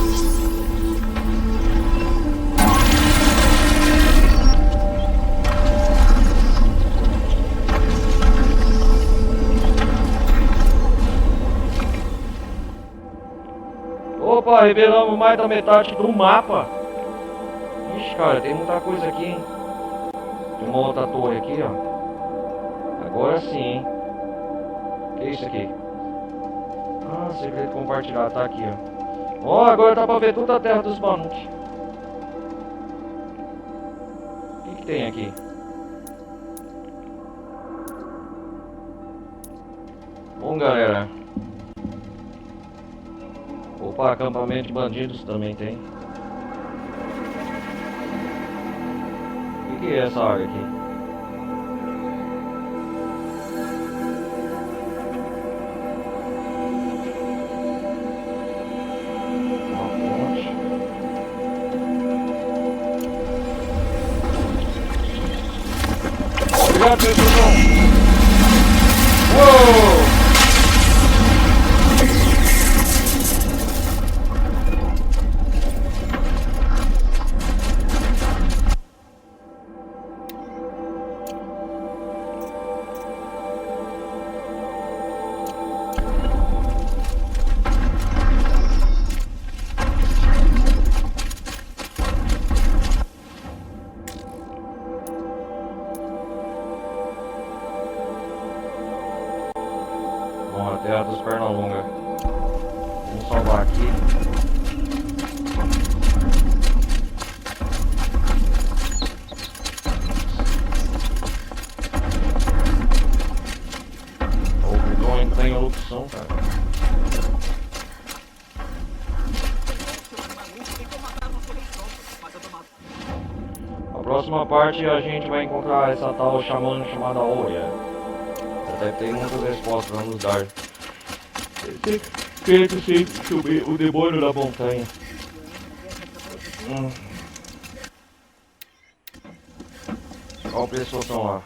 Opa, revelamos mais da metade do mapa. Ixi, cara, tem muita coisa aqui, hein? Tem uma outra torre aqui, ó. Agora sim, hein? O que é isso aqui? Ah, segredo compartilhado, tá aqui, ó. Ó, agora dá pra ver toda a terra dos Banuk. O que tem aqui? Bom, galera. Opa, acampamento de bandidos também tem. O que é essa área aqui? Uma ponte. Obrigado, pessoal. Uou! Bom, a terra dos Pernalonga. Vamos salvar aqui. O botão ainda tem opção, cara. A próxima parte a gente vai encontrar essa tal xamã chamada Oria. Deve ter muitas respostas a nos dar. Tenta sempre subir o demônio da montanha. Qual pessoa estão lá?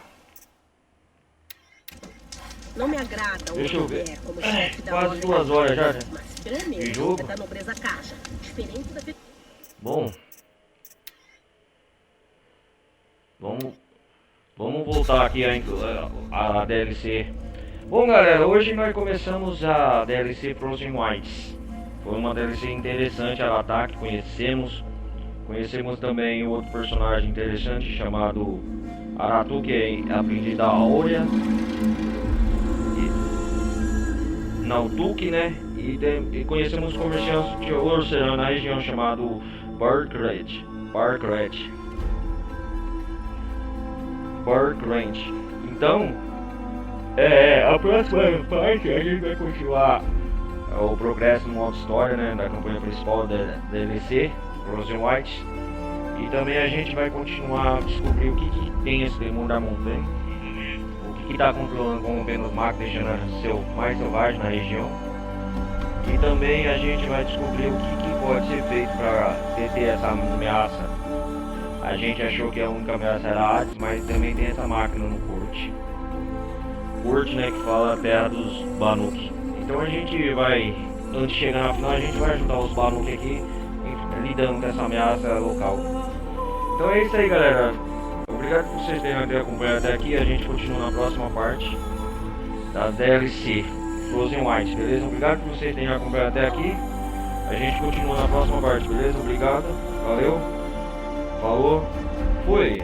Não me agrada o Deixa eu ver. como chefe da Quase ordem 2 horas já, né? mas pelo menos De jogo? é da nobreza caixa, diferente da... Bom. Vamos voltar aqui a DLC. Bom, galera, hoje nós começamos a DLC Frozen Wilds. Foi uma DLC interessante, a ataque, conhecemos também outro personagem interessante chamado Aratu, que é aprendiz da Aurea. Nautuk, né? E conhecemos comerciantes de Orceran na região chamado Barkret. Então, a próxima parte a gente vai continuar o progresso no modo história, né, da campanha principal da DLC, Frozen Wilds. E também a gente vai continuar a descobrir o que tem esse demônio da montanha, o que está controlando como Venus Mac, deixando mais selvagem na região. E também a gente vai descobrir o que pode ser feito para deter essa ameaça. A gente achou que a única ameaça era a Hades, mas também tem essa máquina no Kurt, né, que fala a terra dos Banuk. Então a gente vai, antes de chegar na final, a gente vai ajudar os Banuk aqui, lidando com essa ameaça local. Então é isso aí, galera. Obrigado por vocês terem acompanhado até aqui. A gente continua na próxima parte da DLC Frozen Wilds, beleza? Obrigado por vocês terem acompanhado até aqui. A gente continua na próxima parte, beleza? Obrigado, valeu, falou, fui!